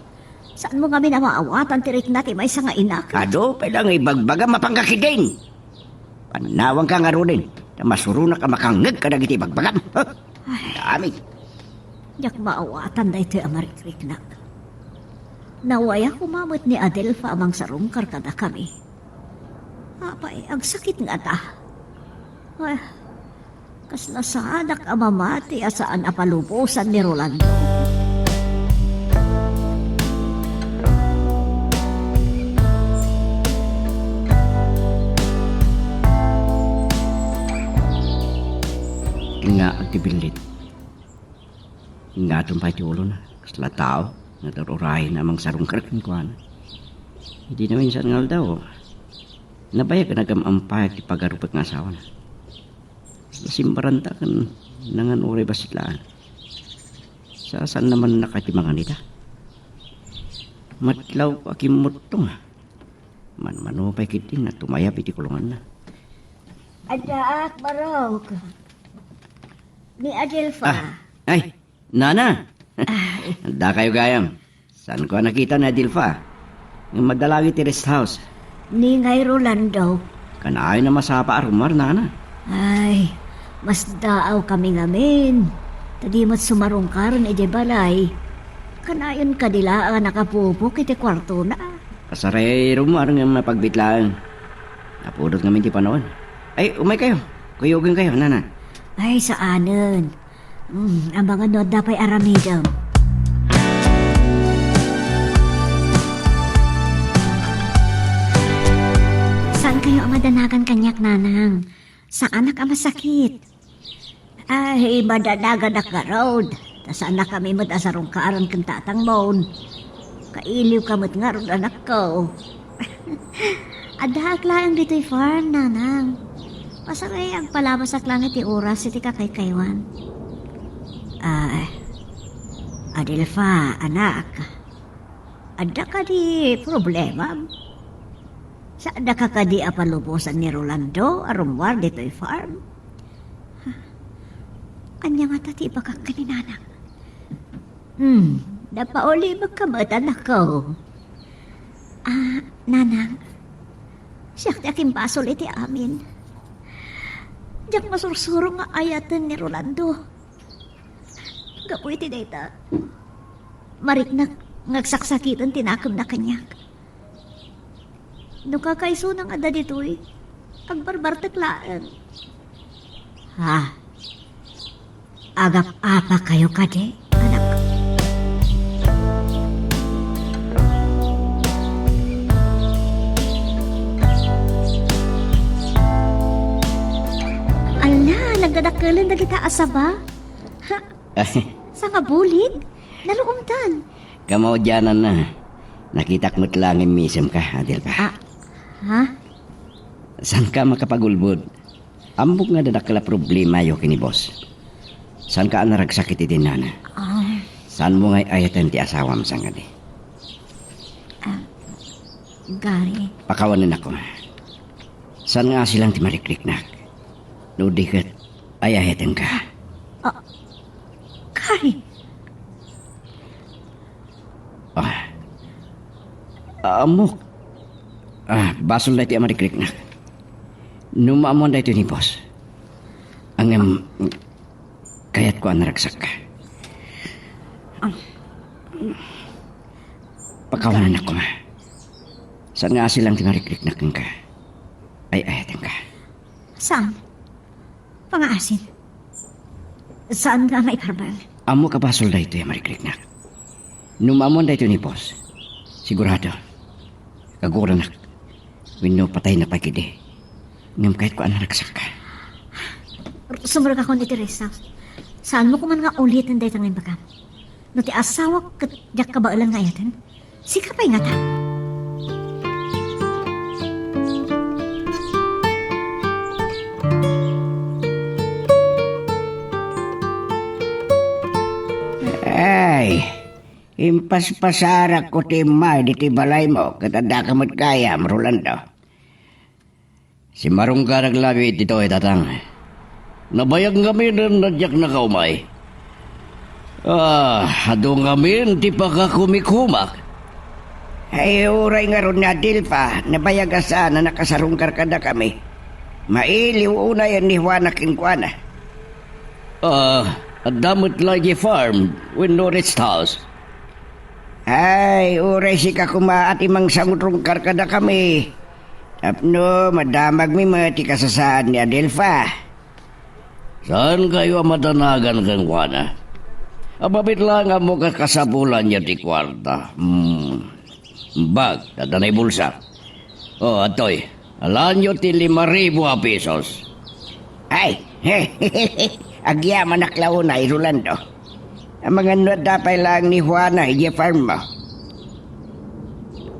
Saan mo kami na maawatan tirik natin may sa nga inak? Ado, pailang ibagbaga mapanggakidin. Panawang ka nga rin. Na masuruna ka makangag ka na iti bagbagam. Huh? Dami. Yak maawatan na ito amarikrik-nak. Nawaya kumamot ni Adelfa amang sarong karkada kami. Apay, ang sakit nga ta. Ay, kas nasadak amamati asaan apalubusan ni Rolando. Nga ang tibilit. Nga itong pa'y na. Kasla tao. Nataruray namang sarong karakin ko. Hindi na minsan nga daw. Nabaya ka nagamampay at ipagarupat ng asawa na. Simbaranta kan nangan oray basitlaan. Saan naman nakatimangan nita? Matlaw pakimutong. Man-mano pa'y kiting na tumayap iti kulungan na. Adak, barok. Ni Adelfa. Ay, nana. Handa kayo gayam. Saan ko nakita na Dilfa? Yung madalagi ti rest house. Ni ngay Rolando. Kanaay na masapa arumar, nana. Ay, mas daaw kami ngamin. Tadi mat sumarong karon iti balay. Kanayon kadilaan nakapupok iti kwarto na. Kasaray rumar ng mapagbitlaan. Napudot kami ti panahon. Ay, umay kayo. Kuyugin kayo, nana. Ay, saanan. Ang mga noda pa'y aramidam. Saan kayo ang madanagan kanyak, nanang? Sa anak ang masakit. Ay, madanagan na ka road. Saan na kami madasarong kaaran kang tatang mon. Kailiw ka mo't nga ron anak ko. Adahag lang dito'y farm, nanang. Pasangay ang palabasak lang iti oras iti kakaykaywan. Adelfa, anak. Ada ka di problema? Sa ada ka di apalubusan ni Rolando arumwar dito'y farm? Anya nga tati baka kaninanang. Napauli magkamat anak ko. Nanang. Siyak ti aking basol iti amin. Diyak masursuro nga ayatan ni Rolando. Gapo iti data. Marik na ngagsaksakitan tinakam na kanyak. Nung kakaiso ng ada dito'y, ang barbartaklaan. Agap apa kayo kade, anak? Ala, nagdadakalan na kita asaba? Sa kabulig? Naluumtan. Kamaw dyanan na. Nakitak mo't lang yung misem ka, Adel pa. Saan ka makapagulbod? Ambog nga dadakala problema yo kini boss. Saan ka naragsakit din nana? Saan mo nga ayatan ti asawam sang gadi? Gary. Pakawanan ako. Saan nga silang timarikrik-nak? No dikat, ayahetan ka. Gary. Amok. Basol na iti amarikrik-nak. Numaamon na ito ni boss. Ang kayat ko ang naragsak ka. Pakawanan ako. Saan nga silang timarikrik-nak ka? Ayahetan ka. Saan? Pangaasin. Saan ka maiparbal? Amo ka basol na ito yung marikrik-nak. Numamon na ito ni boss. Sigurado. Kaguranak. Wino patay na pagkide. Ngam kahit ko ang naragsak ka. Sumurag ako ni Teresa. Saan mo kuman nga ulit ang daytang imbagam? No ti asawa kat jak ka ba ilang nga yatan? Sika pa nga ta. Ay, impas-pasarak ko ti may di ti balay mo, katanda ka mo't kaya, Rolando. Si Marungga naglabi dito ay tatang. Nabayag kami na nadyak na kaumay. Adong kami di pa ka kumikumak. Ay, uray nga ron na Dilpa, nabayagasa na nakasarungkar kada kami. Mailiw una yan ni Juana Kinkwana. Damot lagi farm when no rest house. Ay, uray si kakuma at imang sangrungkar kada kami. Tapno, madamag mi mati kasasaan ni Adelfa. Saan kayo madanagan kang Juana? Ababit lang ang mo kasabulan niya di kwarta. Bag, tatanay bulsa. Atoy, alam nyo ti 5,000 pesos. Ay, agyaman na klauna, Rolando. Ang mga nuwad dapay lang ni Juana, iya farm mo.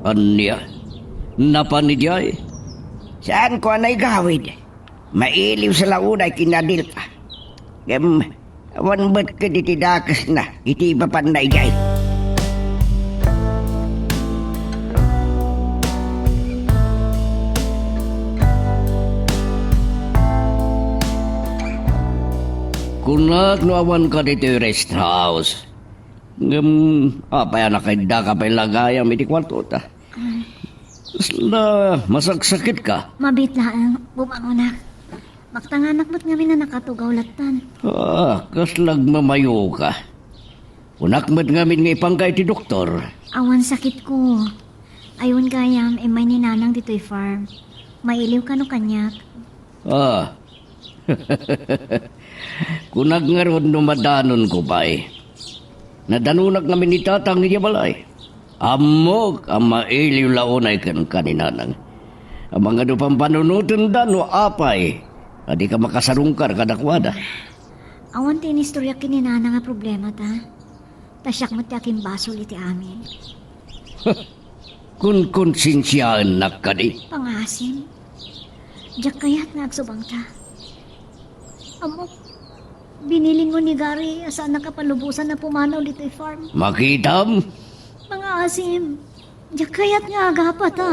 Anya? Napanidya eh. Saan ko anay gawid? Mailiw sa launay kinadil pa. Awan ba't ka ditidakas na, iti iba pa na igay. Kunat no awan ka dito yung rest house. Apay anak kay da ka pa'y lagayang may di kwarto ta. Sala, masagsakit ka. Mabit lang, bumangonak. Maktanganak mo't ngamin na nakatugaw latan. Kaslag mamayo ka. Unak mo't ngamin nga ipangkay ti doktor. Awan sakit ko. Ayun gayam, may ninanang dito'y farm. Mailiw ka no kanyak. Kunag nga ron numadanon ko pa eh. Nadanunak namin ni tatang niya balay. Amok ang mailiw launay kan kaninanang. Ang mga dupang panunutan dan o apay. Adi ka makasarungkar kadakwada. Awan tinistorya kininana nga problema ta. Tasyak mo ti aking basol iti amin. Kun konsensyaan na ka di. Pangasim. Diyak kaya't nagsubang ta. Amok, biniling mo ni Gary saan nakapalubusan na pumanaw dito'y farm. Makitam? Mga asim, diyak kaya't nga agapat ha.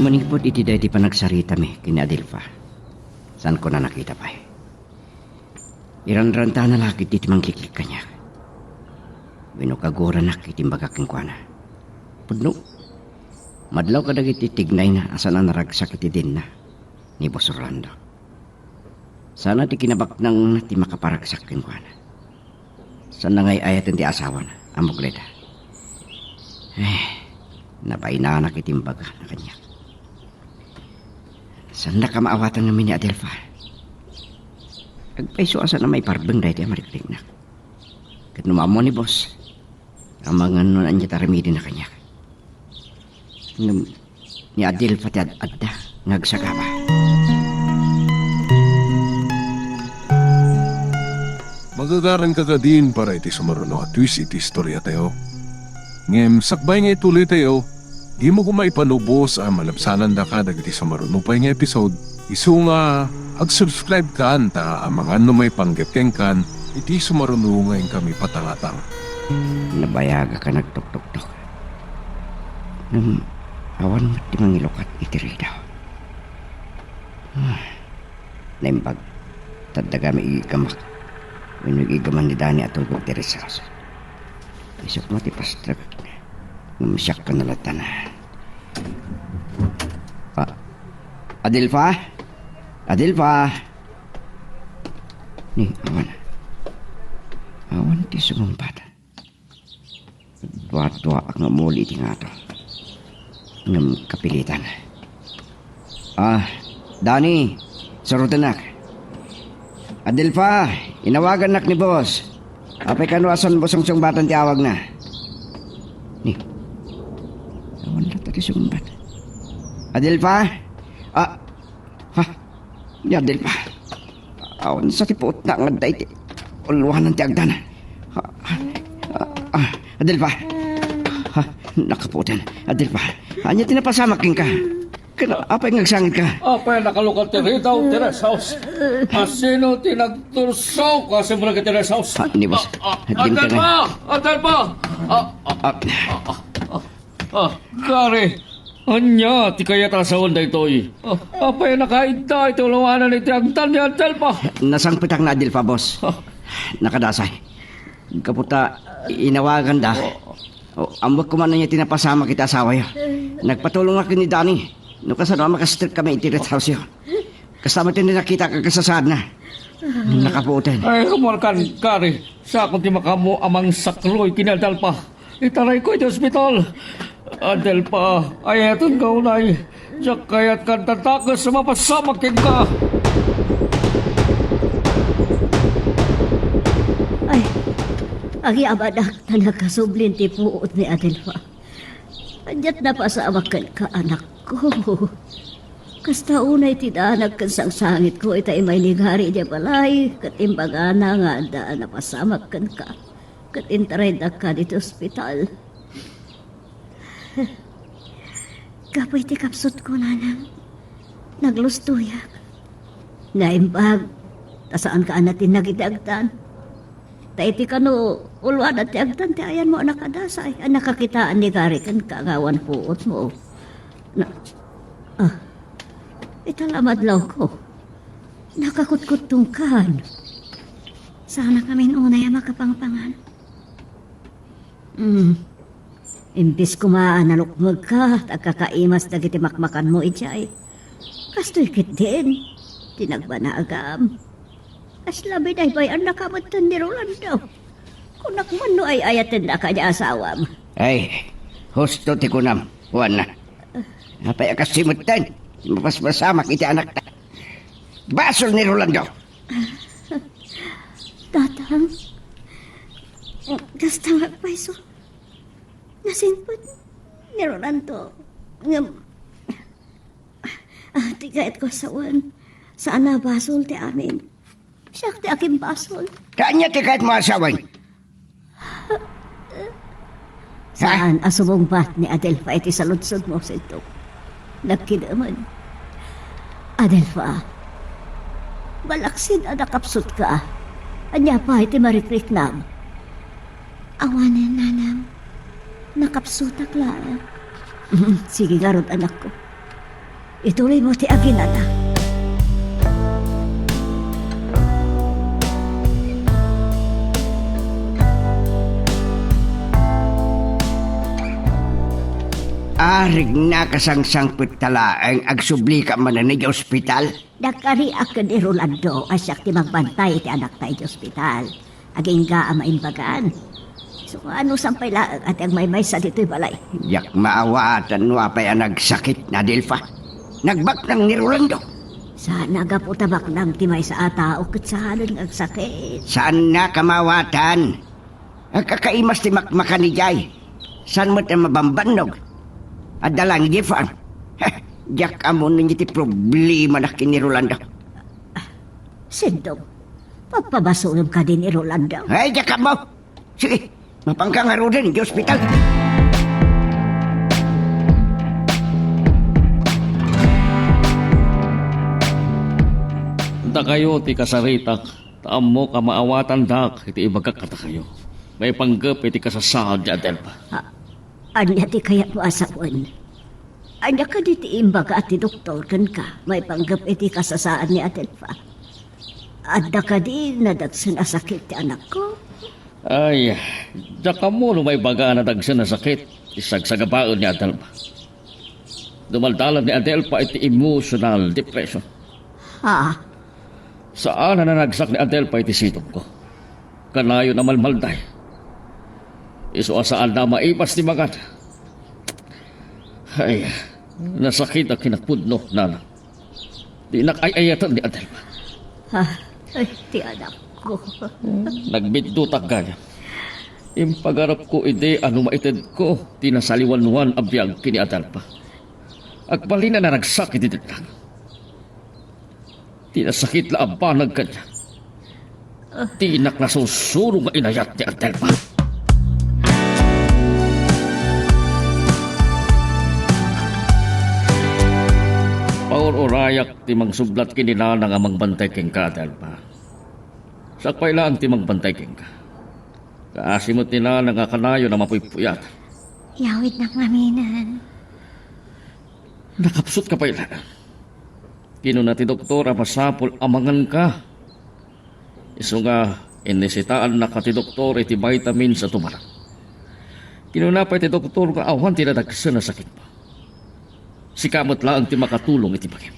Manipod iti dahi pa nagsarita mi kina Adelfa. Saan ko na nakita pa eh. Iranranta na lakit iti mangkiklik kanya. Binukagura na kiti mbagaking kuana. Pudno. Madlaw ka dagiti tignay na asan na naragsak iti din na ni Boss Orlando. Sana ti kinabak nang ti makaparagsak kin kuana. Sana ngay ayatin ti asawa na amok leda. Napainanak iti mbaga na kanya. Saan na ka maawatan namin ni Adelfa? Agpaiso asa na may parbeng dahi ti amariklik na. Kat numamo ni boss, ang mga nunan niya taramidin na kanya. Ni Adelfa ti adda, ngagsaga ba? Magagaran ka din para iti sumaruno at twist iti istorya tayo. Ngem sakbay nga ituloy tayo, di mo kumaipanubos ang malabsanan da ka dagiti sumarunupay nga episode. Isu nga ag-subscribe ka ta ang mga may panggepkeng kan iti sumarunungayin kami patangatang. Nabayaga ka nagtok-tok-tok. Awan mo di mangilokat itiri daw. Naimbag, tadaga may igamak. May igaman ni Dani at tulog diri sa house. Isok mo ti pastrap. Ngumsyak ka nalatan. Adelfa? Adelfa? Ni, awan. Awan ti sumumpat. Dwa-dwa ang muli ti nga to. Ngam kapilitan. Dani, sarudanak. Adelfa, inawagan nak ni boss. Apay kanuasan bosong siyang batan ti awag na. Ni, awan na tati sumumpat. Adelfa? Ni Adelfa. Awan sa tipuot na nga dahi ti ulwanan ti agdana. Adelfa. Nakaputan. Adelfa. Anya tinapasamakin ka. Kaya apay ngagsangit ka. Apay nakalukal ti ritaw, Teres House. Asino tinagtursaw ka sa mga Teres House? Ni boss. Adelpa! Adelpa! Kari, anya, ti kaya tasawan da ito'y. Apay nakainta, ito lawanan iti agdan ni Adelpa. Nasangpitang na Adelfa, boss. Nakadasay. Kaputa, inawagan da. Ambag ko man na niya tinapasama kita asawa yun. Nagpatulong ako ni Danny. No kasano makastrip kami iti ret house yun. Kasama din nakita kagkasasad na. Nakaputin. Ay, humarkan, Kari. Sa akong ti makamo amang sakloy kinadalpa. Itaray ko iti ospital. Adelpa, ay eton kaunay. Diyak kaya't kantatakas sa mapasamakin ka. Ay, agi abadak na nakasublin ti puot ni Adelfa. Anyat na pasamakan ka, anak ko. Kasta unay ti daanag kan sangsangit ko, itay may nigari di balay, katimbaga na nga daan na pasamakan ka. Katintaray na ka dito ospital. Kapoy ti kapsot ko, nanang. Naglustuyak. Naimbag, tasaan ka natin nagidagtan. Taiti ka no, ulwan at tiagtan, ti ayan mo anak kadasay. Ang nakakitaan ni Gary kan kagawan puot mo. Italamad law ko. Nakakutkutungkan. Sana kami unay makapangpangan. Imbis kumaan nalukmag ka, tagkakaimas dagiti makmakan mo ijay. Kastoy kit din, tinagbanagam. As labi na ibayan nakamatan ni Rolando. Kung nakman no ay ayatin na kanya asawam. Ay, husto ti kunam. Huwan na. Napay akasimutan. Mapasmasama kiti anak ta. Basol ni Rolando. Tatang, gasta magpaiso. Nasinpot ni Rolando. Tigait ko sa uwan. Saan na basol ti amin? Siya ti aking basol. Kanya ti kahit mo asawan. Saan asubong bat ni Adelfa iti saludsod mo sa ito? Nagkidaman. Adelfa, balaksin na nakapsot ka. Anya pa iti marikriknam. Awanan, nanang. Nakapsutak lang. Sige garot anak ko. Ituloy mo ti aginata. Arig na kasangsangpit talaang agsubli ka man na ni ospital. Nakari ako ni Rolando asyak ti magbantay ti anak tayo di ospital. Aging ga maimbagaan. So ano sampay laang at ang may sa dito'y balay. Yak maawatan wapay ang nagsakit na Adelfa. Nagbak ng ni Rolando. Sana gapo tabak ng timay sa ata o kitsahanan ng sakit. Saan na kamawatan? Ang kakaimas ti makmakanijay. Saan mo tayo mabambanog? At dalang gifan. Diyak amo ninyo ti problema na kini Rolando. Sindong, papabasulong ka din ni Rolando. Ay, diyak mo. Sige, mapangkangaro din di ospital. Da kayo ti kasaritak. Taam mo ka maawatan dak, iti ibagak kata kayo. May panggap iti kasasahad ni Adelpa. Anya ti kaya mo asawan. Anya ka di ti imbaga at ti doktor kan ka. May panggap iti kasasaan ni Adelfa. Adda ka di nadagsan na sakit ti anak ko. Ay, daka mo may baga na dagsan na sakit. Isag sa gabaon ni Adelpa. Dumaldalan ni Adelpa iti emotional depression. Ha? Saan na nanagsak ni Adelpa iti sitong ko? Kanayo na malmalday. Iso asaan na maipas ti magat. Ay, nasakit ang kinakpudno, nana. Di nakayayatan ni Adelpa. Ha? Ay, ti anak ko. Nagbiddutak gaya. Impagarap ko ide ano maited ko, tinasaliwan-wan abiyag kini Adelpa. Agbalin na naragsak iti ditang. Tinasakit la abanag kanya. Tinak na susuro nga inayat ni Adelpa. Paur-urayak ti mangsublat kinila ng amang bantay king ka, Adelpa. Sakpay lang ti magbantay king ka. Kaasimot nila ng kanayo na mapuypuyat. Yawid na ngaminan. Nakapsot ka pa ilan. Kino na ti doktora masapol amangan ka. Iso nga, inisitaan na ka ti doktor iti vitamin sa tumarang. Kino na pa ti doktor nga awan tinadagsa na sakit mo. Sikamot lang ti makatulong iti bagay.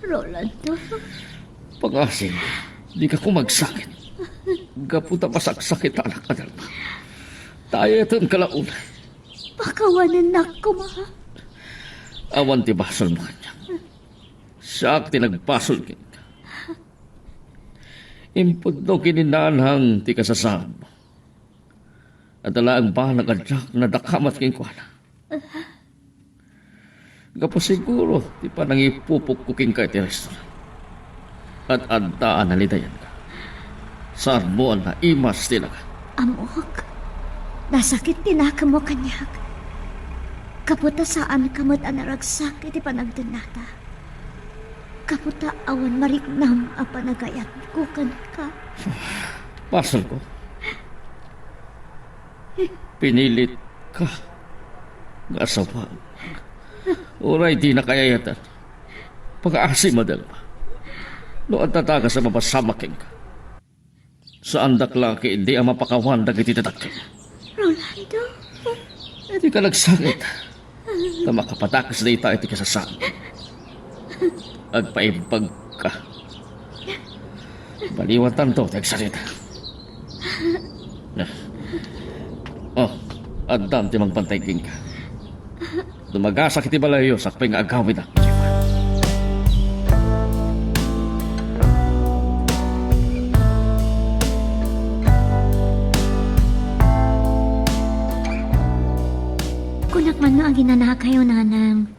Rolando. Pangasin, di ka kumagsakit. Gaputa pasaksakit anak ka dalma. Tayo ito'n kalaunay. Pakawanan na ko, ma. Awan ti basol mo kanya. Siyak ti nagpasol kin ka. Impudno kininanhang ti kasasam mo. At alaang ba nagadyak na dakamat kin ko na. Gapa siguro ti panangipupok ko kin ka iti restaurant. At adaan na lidayan ka. Saan mo na imas tila ka. Amok. Nasakit tinaka mo kanyak. Kaputa saan kamot anaragsak iti panagdunata. Kaputa awan mariknam ang panagayat ko kan ka. Pasal ko. Pinilit ka. Nga asawa. Uray di na kayayatan. Pag-aasi madal pa. Noon tataga sa mapasamaking ka. Saan daklaki hindi ang mapakawan dagiti tatakin. Rolando. Hindi ka nagsangit. Na makapatakas na ita iti kasasama. Agpaimpag ka. Baliwan tanto, tagsalita. Oh, adam ti magpantayking ka. Dumagasak iti balayo sakpay nga agawid na. Kunak man no ang ginanaha kayo, nanang.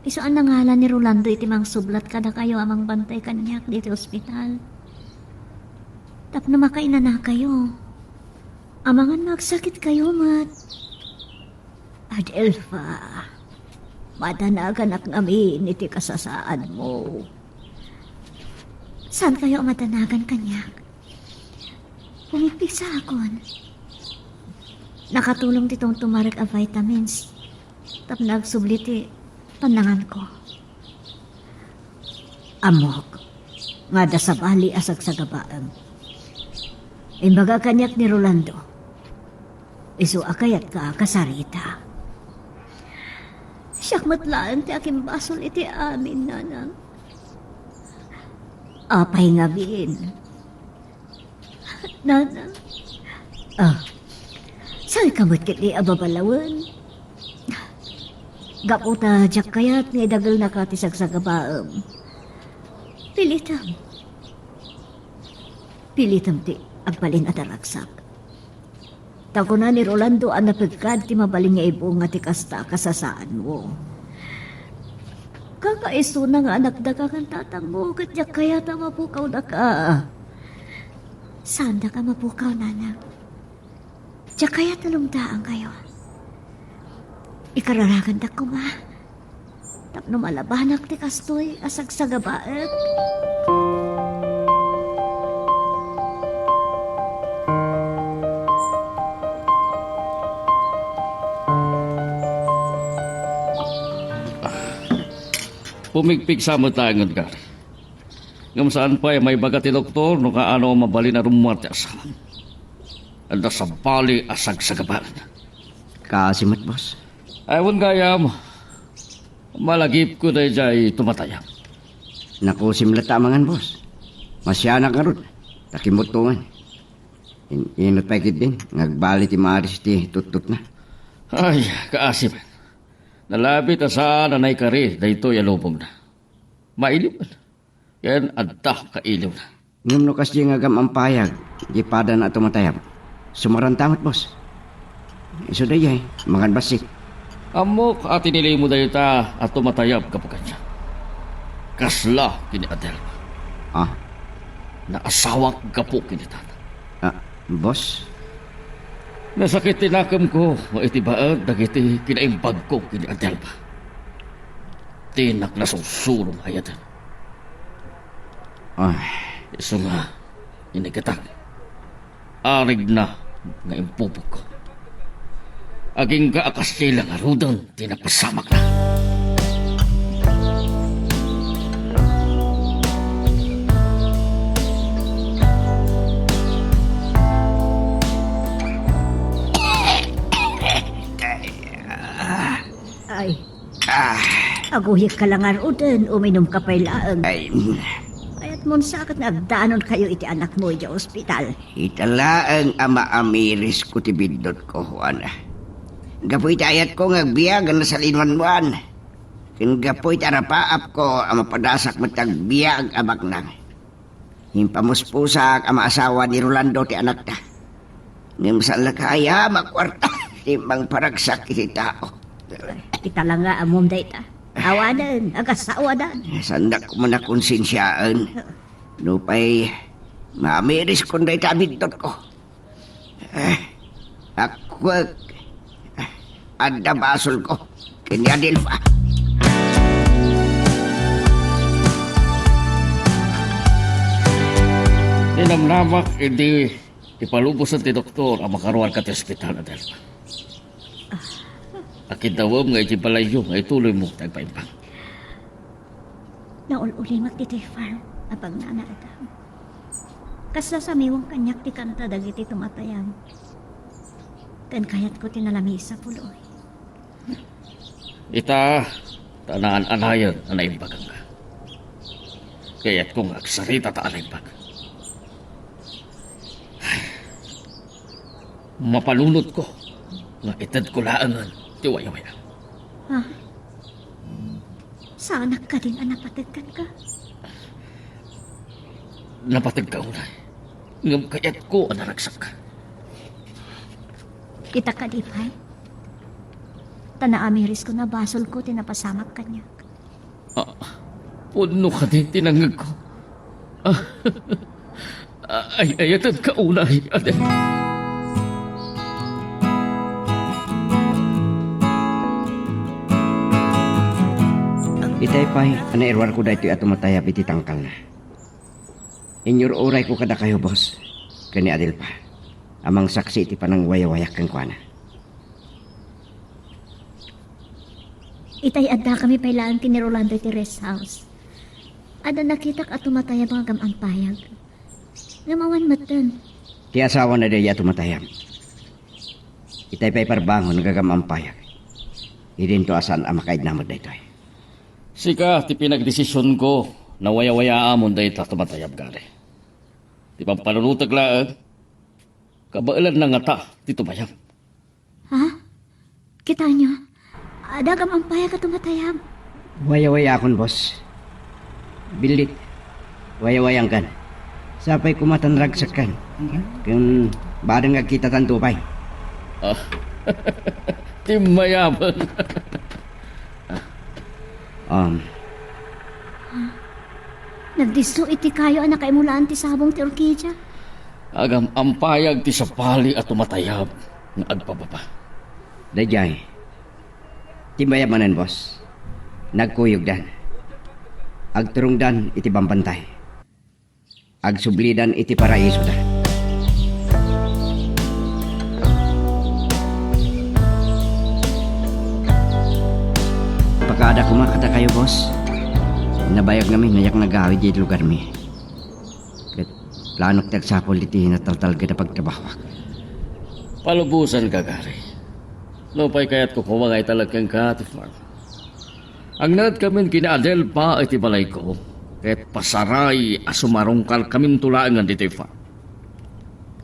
Isuan na ngalan ni Rolando iti mang sublat kada kayo amang bantay kanyak dito ospital. Tapno makainana kayo. Amangan magsakit kayo, mat. Adelfa. Madanagan ak ngamin iti kasasaan mo. Saan kayo matanagan kanyak? Pumipisa akon. Nakatulong titong tumarik a vitamins. Tap nagsubliti panangan ko. Amok. Nga da sa bali asag sa gabaang. Imbaga kanyak ni Rolando. Isu akayat ka kasarita. Siyak matlaan ti aking basol iti amin, nanang. Apay nga bin. Nanang, Saan kamot kiti ababalawan? Gaputa jak kayat ni dagal nakatisag sa gabaang. pilitam. Pilitam ti agbalin at aragsak. Tako na ni Rolando ang napagkad ti mabaling nga ibo nga ti kasta kasasaan mo. Kakaiso na nga anak daga kang tatang mo kat jak kaya ta mapukaw na ka. Saan na ka mapukaw, nanang? Diyak kaya talungdaan kayo. Ikararagan da ko ma. Tapno malabanak ti kastoy asag sa gabaet. pumigpig sa mo tangon ka. Ngam saan pa may baga ti doktor no kaano mabali na rumarte asam. Anda sa bali asag sa gaban. Kaasimat, boss. Aywan kaya mo. Malagip ko na jay tumatayam. Naku, simlata mangan, boss. Masya na karot. Takimutungan. Inot pa din. Ngagbali ti Maris ti tutut na. Ay, kaasip. Nalapit asa nanay kari dayto yalubong na. Mailip man. Yan adta kailiw na. Ngam no kasi nga gam ang payag. Di pada na tumatayam. Sumarantamat, boss. Iso dayay. Mangan basik. Amok at inilay mo dayo ta at tumatayab kapag kanya. Kasla kini Adel. Ah, Naasawak gapo kini tata. boss. Nasakit tinakam ko, maitibaad, dagiti kinaimbag ko kini Adel pa. Tinak na susurong hayatan. Ay, Iso nga, inigitag. Arig na nga impupok ko. Aging kaakas sila nga rudon, tinapasamak na. Ay, aguhik ka lang arudan, uminom ka pa'y laang. ay, Kaya't mon sakit na agdanon kayo iti anak mo di ospital. Italaang ama amiris ko tibidot ko, Juana. Gapoy tayat ko ngagbiag na sa linwanwan. Kin gapoy tarapaap ko ang mapadasak matagbiag abak nang. Himpamuspusak ang asawa ni Rolando ti anak ta. Ngam sa lakaya makwarta, timbang paragsak iti tao. Kita lang nga amom dayta. Awanan, agasawanan. Sandak ko man na konsensyaan. Nupay, maamiris ko na itabidot ko. Ako, adda basol ko. Kanya Dilfa. Ninamnamak, hindi ipalubos ti doktor ang makaruan ka ti ospital Adel. Akin dawam nga iti balayo nga ituloy mo tagpaimpang. Naululi magtiti farm, abang nanaadam. Kasla sa miwang kanyak ti kanta dagiti tumatayam. Kan kayat ko tinalami sa puloy. Ita, tanaan anayan na naimbagang ka. Kaya't kung agsarita ta anaimbag. Mapalunod ko nga itad ko laangan ti waya-waya. Ha? Saan ka din ang napatagkan ka? Napatag ka unay. Ngam kaya't ko ang naragsak ka. Kita ka di pa'y? Tanaamiris ko na basol ko tinapasamak kanyak. Puno ka din tinangag ko. Ayatan ka unay, Adel. itay pa'y, anairwar ko dahito at tumatayap iti tangkal na. Inyor oray ko kada kayo, boss. Kani Adel pa. Amang saksi iti panang wayawayak kang kuana. Itay adda kami pailaan kini Rolando iti rest house. Ada nakitak at tumatayab ang gamampayag. Ngamawan matan. Ti asawa na daya tumatayam. Itay pa'y parbangon gagamampayag. Idin to asan ang makaid namod dahito ay. Sika, ti pinagdesisyon ko na waya-waya amon dahi ta tumatayab gari. Ti pampalunutag laag, kabailan na nga ta, ti tumayab. Ha? Kita nyo? Ada gamampayag at tumatayab. Waya-waya akon, boss. Bilit. Waya-wayang kan. Sapay kumatanragsak kan. Kung badang nga kita tantupay. Ti mayaman. Nagdisto iti kayo anak kaimulaan ti sabong ti orkidya. Agam ampayag ti sapali at tumatayab nga agpababa. Dayjay. Timayamanan, boss. Nagkuyog dan. Agturungdan iti bambantay. Agsublidan iti paraiso da. Pagkaada kumakata kayo, boss. Nabayag namin nayak nagawid di lugar mi. Ket planok tagsapol iti nataltal gada pagtrabaho. Palubusan ka, Gary. Lupay kaya't kukumangay talagang ka, ti farm. Ang nanad kamin kina Adelpa iti balay ko, kahit pasaray asumarungkal kamin tulangan dito farm.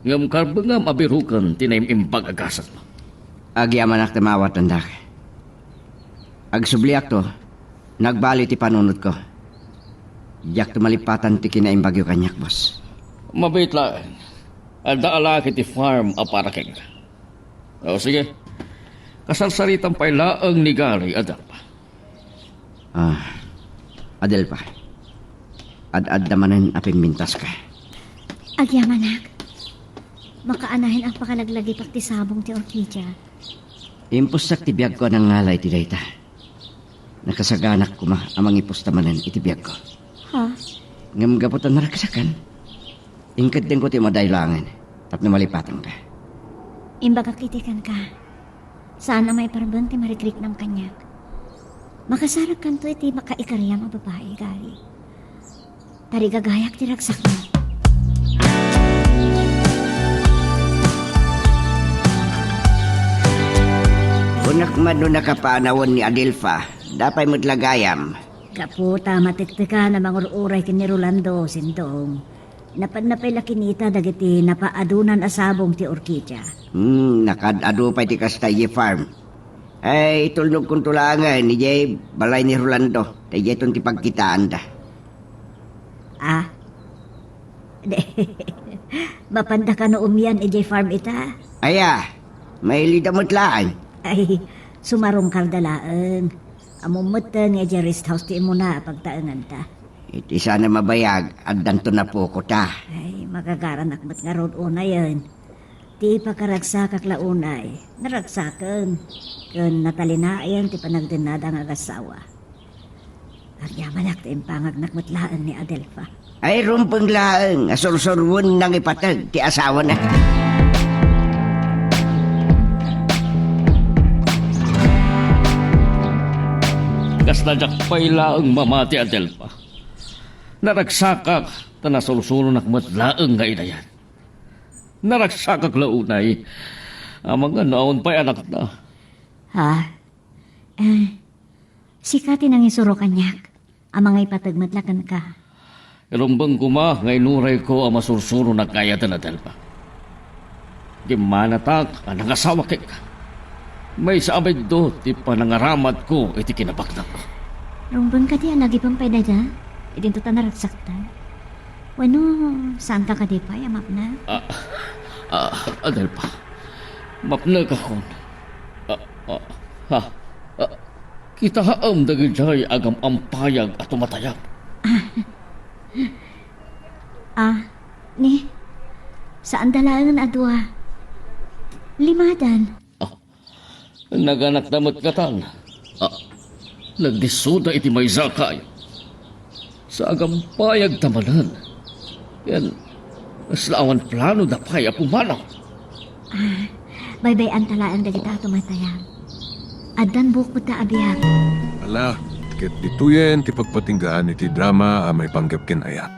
Ngam karbangam abirukan tinaim impag agasat mo. Agyaman ak tamawat andak. Agsubliak to, nagbali ti panunod ko. Yak tumalipatan ti kinaim bagyo kanyak, boss. Mabait lang. Alda alaki ti farm aparakeng. O sige, kasalsaritan pa'y laang ni Gary Adelpa. Adel pa. Ad-ad namanan apimmintas ka. Agyamanak. Makaanahin ang pakalaglagi pagti sabong ti Orquídea. Impusak ti biyag ko ng ngalay ti dayta. Nakasaganak ko amang ipustamanan iti biyag ko. Ha? Ngam gaputan narakasakan. Ingkad din ko ti madaylangan. Tapno malipatan ka. Imbaga kritikan ka. Sana may parabang ti marikrik ng kanyak. Makasarag kanto iti makaikaryang ang babae, Gary. Tarigagayak ti ragsak mo. Unak man no nakapanawon ni Adelfa, dapay mo't lagayam. Kaputa, matiktika na mangururay kini Rolando, sindong. Napay lakinita dagiti napaadunan asabong ti Orquídea. Nakadado pa ti Castaye Farm. Ay, tulnog kong tulangan ni Jay balay ni Rolando. Tay Jay ti pagkitaan da. Ah? Mapanda ka no umyan EJ Farm ita. Aya, may lidamot laan. Ay, sumarong kaldalaan. Amumutan nga EJ Rest House ti mo na pagtaangan ta. Iti sana mabayag at danto na po ko ta. Ay, magagaranak ba't nga road una yan. Ti pakaragsak launay. Naragsakan. Kun natalinayan ti panagdinada nga agasawa. Agyamalak ti impangagnak matlaan ni Adelfa. Ay, rumpang laang, asursurwon nang ipatag ti asawa na. Kas najakpay laang mamati Adelpa. Naragsakak ta nasulsulo nakmat laang nga inayan. Naragsakak launay. Amang nga naon pa'y anak na. Ha? Sikati nang isuro kanyak. Amang ipatagmatlakan ka. Ilumbang kuma, ngay nuray ko ang masursuro na kaya na Adelpa. Di manatak ang nangasawa kay ka. May saabay do, ti panangaramat ko, iti kinabaknak ko. Rumbang ka di nagipang pay na dyan. Idin to ta naragsaktan. Wano, saan ka di pa, amap na? Adelpa, mapnag ako. Kita haam dagijay agam ampayag at tumatayag. Ni, saan dalangan adwa? Limadan. Naganak damot katan. Nagdisuda iti may zakay. Sa agampayag tamanan. Yan, aslawan plano da paya pumanaw. Baybay ang talaan dagita tumatayang. Adan buko ta abiyag. Ala, ket dituyen ti pagpatinggaan iti drama a may panggap ken ayat.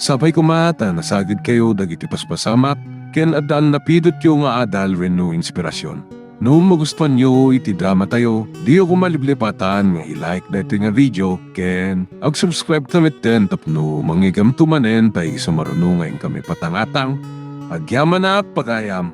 Sabay kumata nasagid kayo dagiti paspasamak ken adal napidot yung nga adal renno inspirasyon. No magustuhan nyo iti drama tayo, di ako maliblipatan nga i-like dito nga video ken ag-subscribe kami ten tapno mangigam tumanen tay sumarunungan kami patangatang agyaman na pagayam.